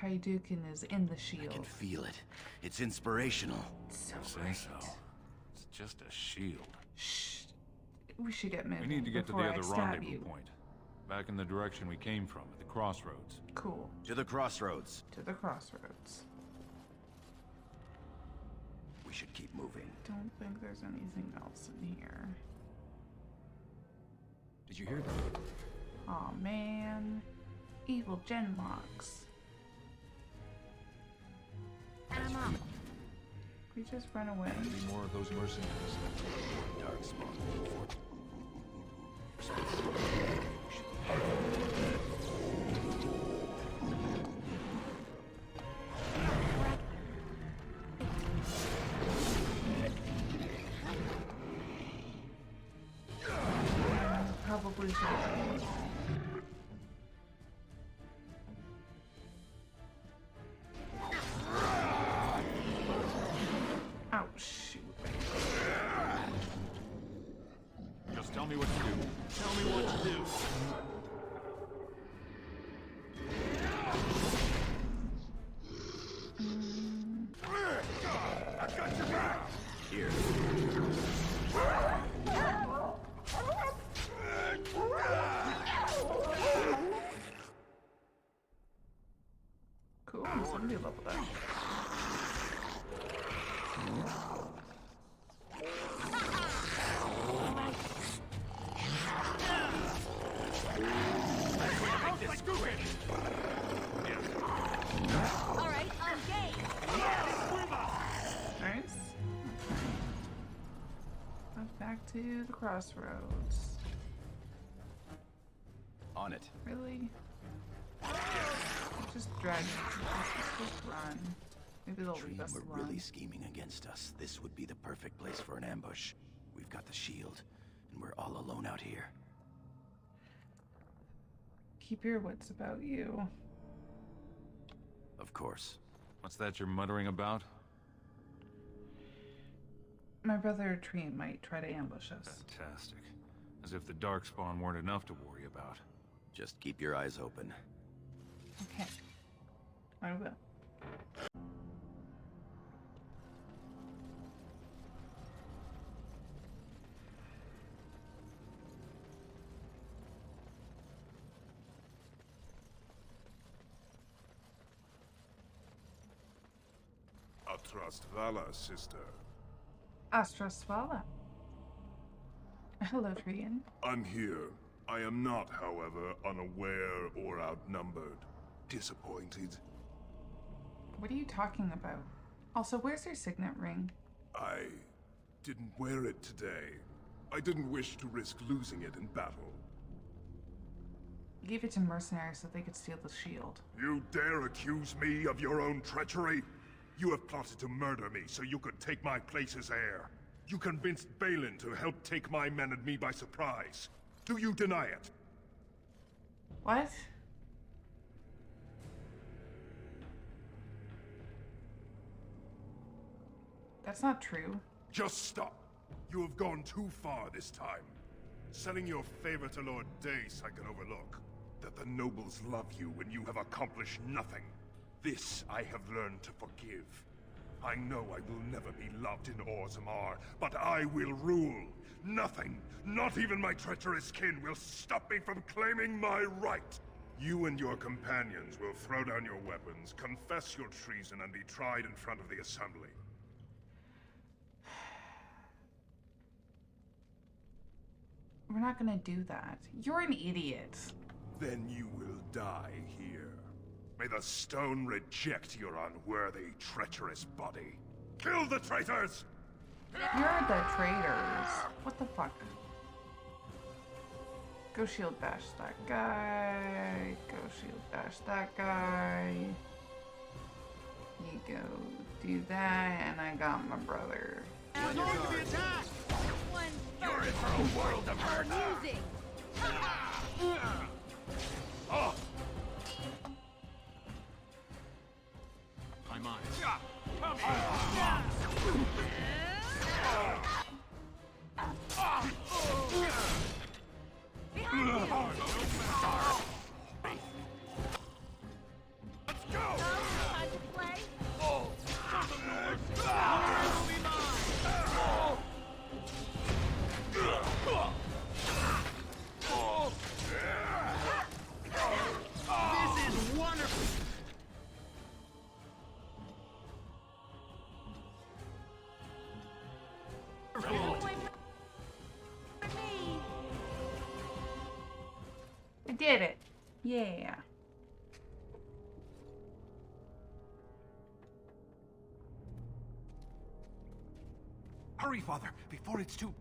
Aedducan is in the shield. I can feel it. It's inspirational. So Say so. It's just a shield. Shh. We should get moving. We need to get to the before other I stab rendezvous you. point. Back in the direction we came from, at the crossroads. Cool. To the crossroads. To the crossroads. We should keep moving. Don't think there's anything else in here. Did you hear that? Aw, man. Evil gen locks. I'm up. We just run away. Maybe more of those mercenaries. Darkspawn. Probably should. Oh, shoot. Just tell me what to do. Tell me what to do. I got your back! Here. Cool, somebody leveled up. Alright, I'm game. Nice. Okay. Back to the crossroads. On it. Really? Just drag it. Just run. Maybe they'll leave us We're alone. really scheming against us. This would be the perfect place for an ambush. We've got the shield, and we're all alone out here. Keep your wits about you. Of course. What's that you're muttering about? My brother Treen might try to ambush us. Fantastic. As if the Darkspawn weren't enough to worry about. Just keep your eyes open. Okay. I will. I trust Vala, sister. Astra Svala. Hello, Treen. I'm here. I am not, however, unaware or outnumbered. Disappointed. What are you talking about? Also, where's your signet ring? I didn't wear it today. I didn't wish to risk losing it in battle. You gave it to mercenaries so they could steal the shield. You dare accuse me of your own treachery? You have plotted to murder me so you could take my place as heir. You convinced Balin to help take my men and me by surprise. Do you deny it? What? That's not true. Just stop. You have gone too far this time. Selling your favor to Lord Dace I can overlook. That the nobles love you when you have accomplished nothing. This I have learned to forgive. I know I will never be loved in Orzammar, but I will rule. Nothing, not even my treacherous kin, will stop me from claiming my right. You and your companions will throw down your weapons, confess your treason, and be tried in front of the Assembly. We're not gonna do that. You're an idiot. Then you will die here. May the stone reject your unworthy, treacherous body. Kill the traitors! You're the traitors. What the fuck? Go shield bash that guy. Go shield bash that guy. You go do that, and I got my brother. We're going to be attacked! You're in for a world of hurt! Music. Oh! I'm on it. Come here! did it. Yeah. Hurry, Father, before it's too...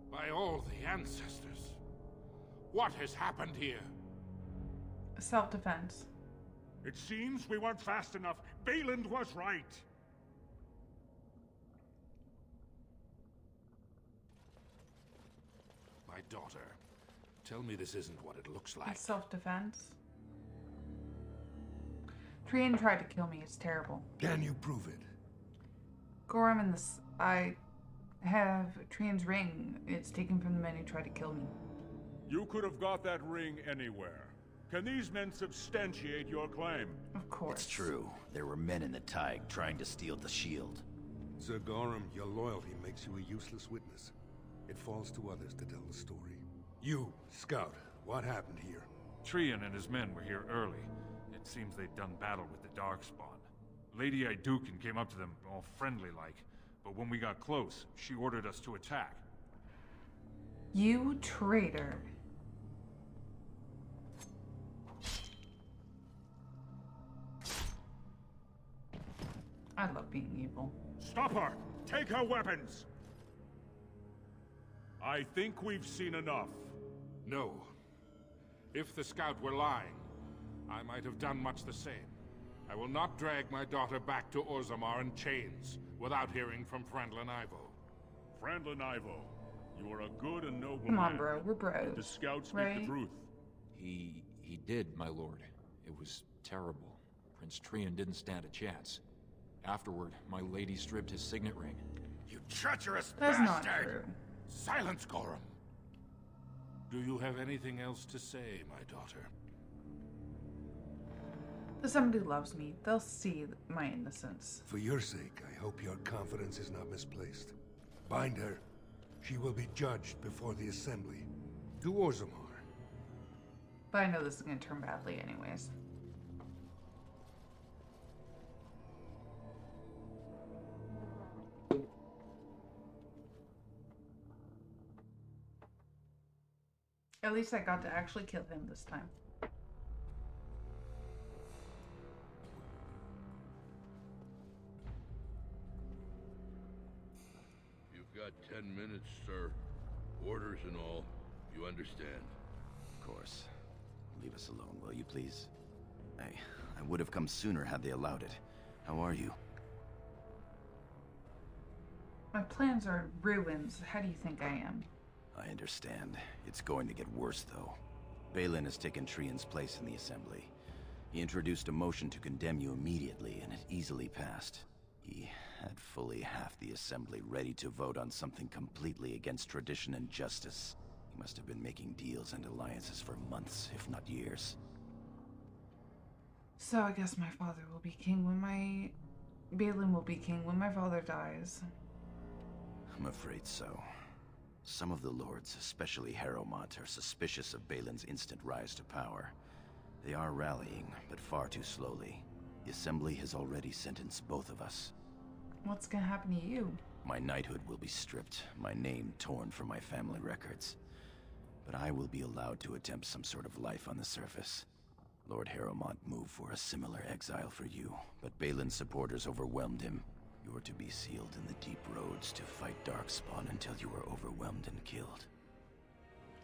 By all the ancestors, what has happened here? Self-defense. It seems we weren't fast enough. Balin was right. My daughter, tell me this isn't what it looks like. Self-defense. Trian tried to kill me. It's terrible. Can you prove it? Gorham and this... I have Trian's ring. It's taken from the men who tried to kill me. You could have got that ring anywhere. Can these men substantiate your claim? Of course. It's true. There were men in the Tig trying to steal the shield. Sir Gorham, your loyalty makes you a useless witness. It falls to others to tell the story. You, Scout, what happened here? Trian and his men were here early. It seems they'd done battle with the Darkspawn. Lady Aedducan came up to them, all friendly-like, but when we got close, she ordered us to attack. You traitor. I love being evil. Stop her! Take her weapons! I think we've seen enough. No. If the scout were lying, I might have done much the same. I will not drag my daughter back to Orzammar in chains without hearing from Friendlin Ivo. Friendlin Ivo, you are a good and noble Come on, man. bro. We're bros. The scouts speak right? the truth. He did, my lord. It was terrible. Prince Trian didn't stand a chance. Afterward, my lady stripped his signet ring. You treacherous That's bastard! not true. Silence, Gorham! Do you have anything else to say, my daughter? If somebody loves me, they'll see my innocence. For your sake, I hope your confidence is not misplaced. Bind her. She will be judged before the Assembly. To Orzammar. But I know this is going to turn badly anyways. At least I got to actually kill him this time. You've got 10 minutes, sir. Orders and all. You understand? Of course. Leave us alone, will you, please? I would have come sooner had they allowed it. How are you? My plans are in ruins. How do you think I am? I understand. It's going to get worse, though. Balin has taken Trian's place in the Assembly. He introduced a motion to condemn you immediately, and it easily passed. He had fully half the Assembly ready to vote on something completely against tradition and justice. He must have been making deals and alliances for months, if not years. So I guess my father will be king when my... Balin will be king when my father dies. I'm afraid so. Some of the lords, especially Harrowmont, are suspicious of Balin's instant rise to power. They are rallying, but far too slowly. The Assembly has already sentenced both of us. What's gonna happen to you? My knighthood will be stripped, my name torn from my family records. But I will be allowed to attempt some sort of life on the surface. Lord Harrowmont moved for a similar exile for you, but Balin's supporters overwhelmed him. You were to be sealed in the deep roads to fight Darkspawn until you were overwhelmed and killed.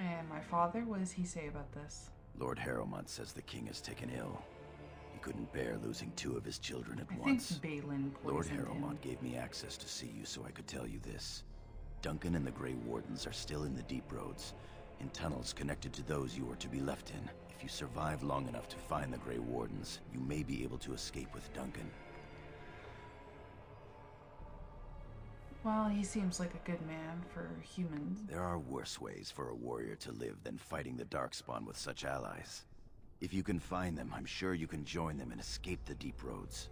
And my father, what does he say about this? Lord Harrowmont says the king is taken ill. He couldn't bear losing 2 of his children at I once. think Balin Lord poisoned Harrowmont him. gave me access to see you so I could tell you this. Duncan and the Grey Wardens are still in the deep roads, in tunnels connected to those you are to be left in. If you survive long enough to find the Grey Wardens, you may be able to escape with Duncan. Well, he seems like a good man for humans. There are worse ways for a warrior to live than fighting the Darkspawn with such allies. If you can find them, I'm sure you can join them and escape the deep roads.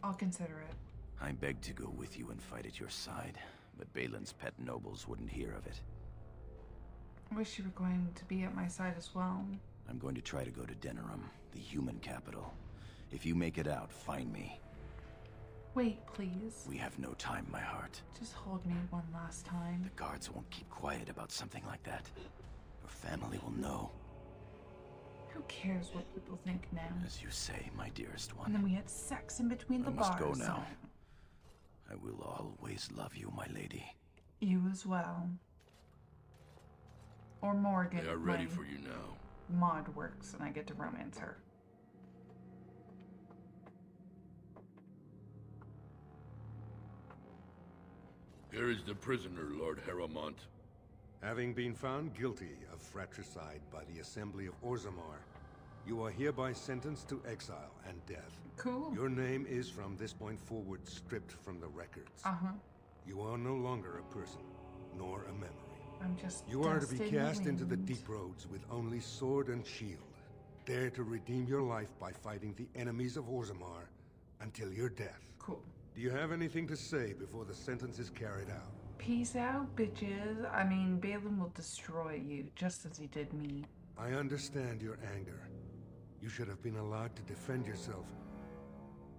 I'll consider it. I begged to go with you and fight at your side, but Balin's pet nobles wouldn't hear of it. I wish you were going to be at my side as well. I'm going to try to go to Denerim, the human capital. If you make it out, find me. Wait, please. We have no time, my heart. Just hold me one last time. The guards won't keep quiet about something like that. Your family will know. Who cares what people think now? As you say, my dearest one. And then we had sex in between the I must bars. go now. I will always love you, my lady. You as well. Or Morgan. They are ready for you now. Mod works and I get to romance her. Here is the prisoner, Lord Harrowmont. Having been found guilty of fratricide by the Assembly of Orzammar, you are hereby sentenced to exile and death. Cool. Your name is from this point forward stripped from the records. Uh-huh. You are no longer a person, nor a memory. I'm just You are to be dust in cast the into the wind. deep roads with only sword and shield. Dare to redeem your life by fighting the enemies of Orzammar until your death. Cool. Do you have anything to say before the sentence is carried out? Peace out, bitches. I mean, Balin will destroy you, just as he did me. I understand your anger. You should have been allowed to defend yourself.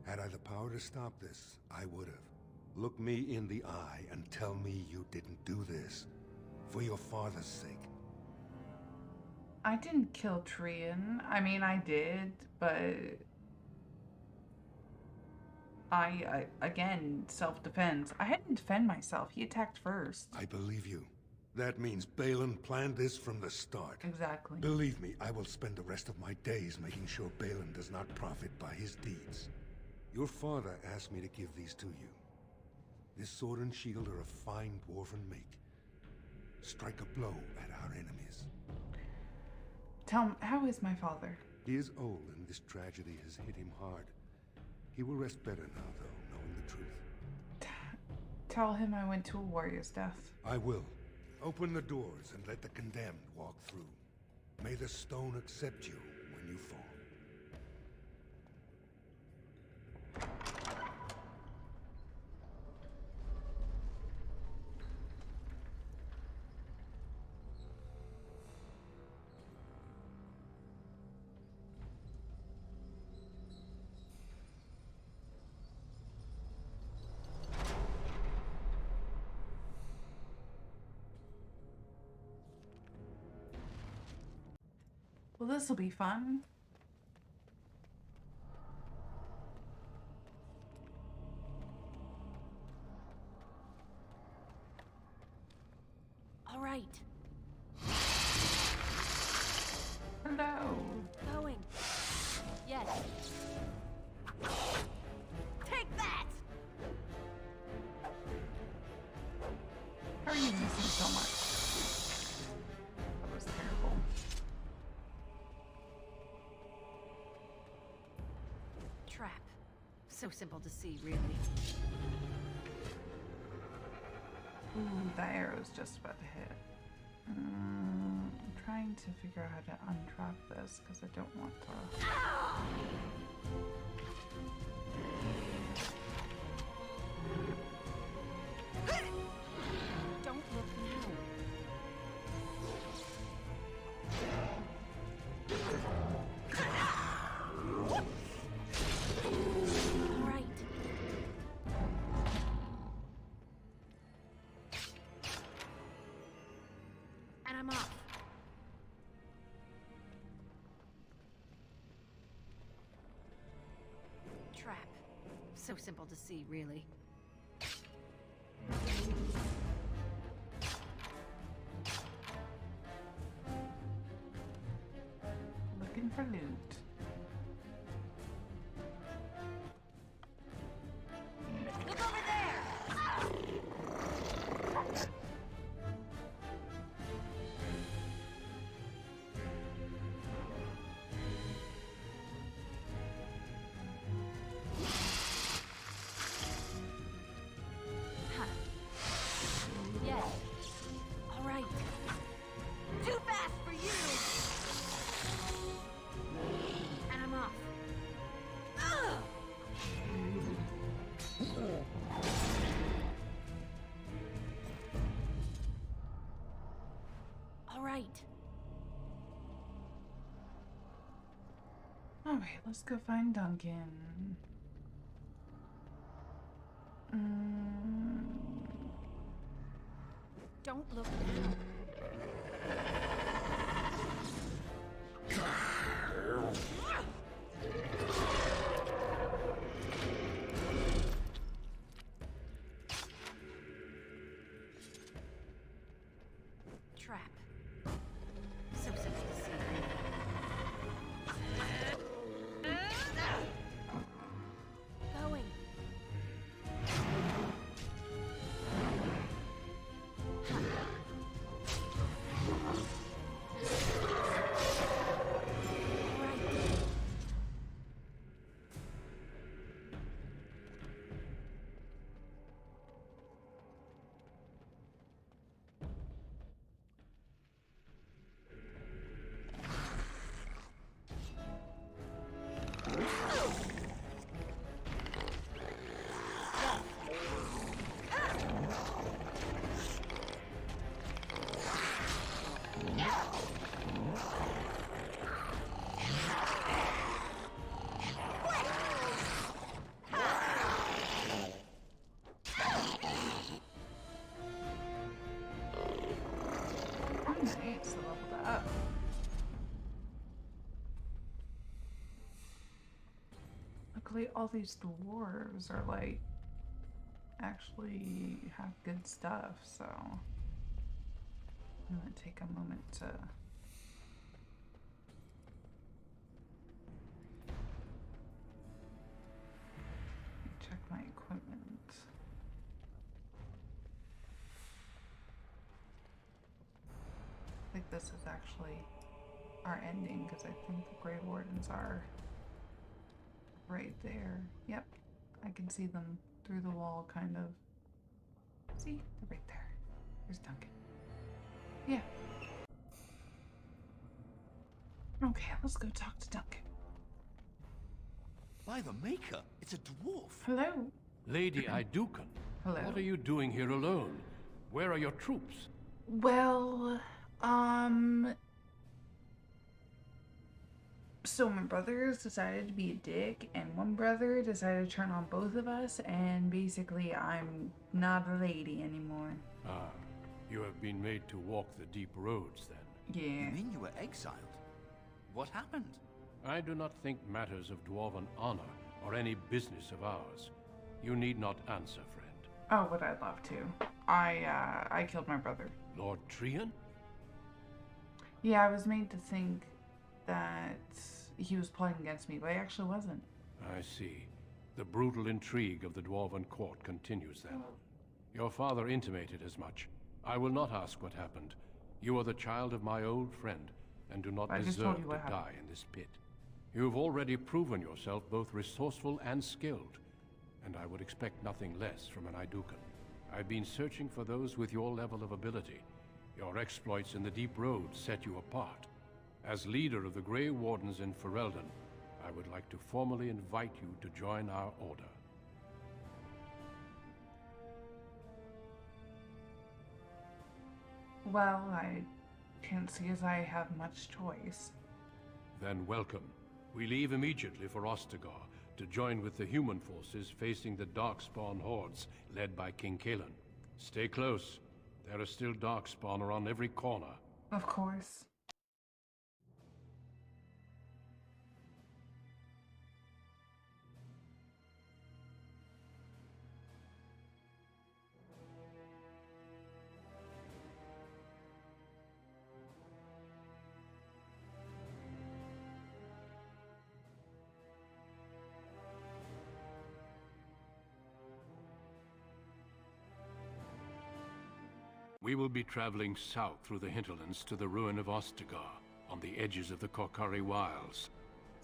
Had I the power to stop this, I would have. Look me in the eye and tell me you didn't do this. For your father's sake. I didn't kill Trian. I mean, I did, but... I again, self-defense. I hadn't defend myself. He attacked first. I believe you. That means Balin planned this from the start. Exactly. Believe me, I will spend the rest of my days making sure Balin does not profit by his deeds. Your father asked me to give these to you. This sword and shield are of fine dwarven make. Strike a blow at our enemies. Tell him, how is my father? He is old and this tragedy has hit him hard. He will rest better now, though, knowing the truth. Tell him I went to a warrior's death. I will. Open the doors and let the condemned walk through. May the stone accept you when you fall. Well, this'll be fun. All right. Hello. Going. Yes. Take that! How are you missing so much? That was terrible. Trap. So simple to see, really. Ooh, that arrow's just about to hit. I'm trying to figure out how to untrap this because I don't want to. Don't look now. All right. And I'm off. Trap. So simple to see, really. Looking for loot. Look over there! Huh. Yes. All right. Too fast for you! right. Alright, let's go find Duncan. Don't look down. Trap. So supposed to see me. Going. Nice, I leveled up. Luckily, all these dwarves are like actually have good stuff, so I'm gonna take a moment to check my equipment. I think this is actually our ending because I think the Grey Wardens are right there. Yep, I can see them through the wall, kind of. See? They're right there. There's Duncan. Yeah. Okay, let's go talk to Duncan. By the Maker, it's a dwarf. Hello. Lady Aedducan. Hello. What are you doing here alone? Where are your troops? Well, so my brothers decided to be a dick, and one brother decided to turn on both of us, and basically I'm not a lady anymore. Ah, you have been made to walk the deep roads, then. Yeah. You mean you were exiled? What happened? I do not think matters of dwarven honor or any business of ours. You need not answer, friend. Oh, but I'd love to. I killed my brother. Lord Trian? Yeah, I was made to think that he was plotting against me, but he actually wasn't. I see. The brutal intrigue of the Dwarven court continues then. Your father intimated as much. I will not ask what happened. You are the child of my old friend, and do not deserve to die in this pit. You have already proven yourself both resourceful and skilled, and I would expect nothing less from an Aedducan. I've been searching for those with your level of ability. Your exploits in the Deep Road set you apart. As leader of the Grey Wardens in Ferelden, I would like to formally invite you to join our order. Well, I can't see as I have much choice. Then welcome. We leave immediately for Ostagar to join with the human forces facing the Darkspawn hordes led by King Kalen. Stay close. There are still Darkspawn around every corner. Of course. We will be traveling south through the hinterlands to the ruin of Ostagar, on the edges of the Korcari Wilds.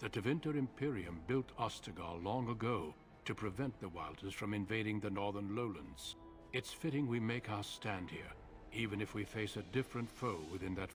The Tevinter Imperium built Ostagar long ago to prevent the Wilders from invading the northern lowlands. It's fitting we make our stand here, even if we face a different foe within that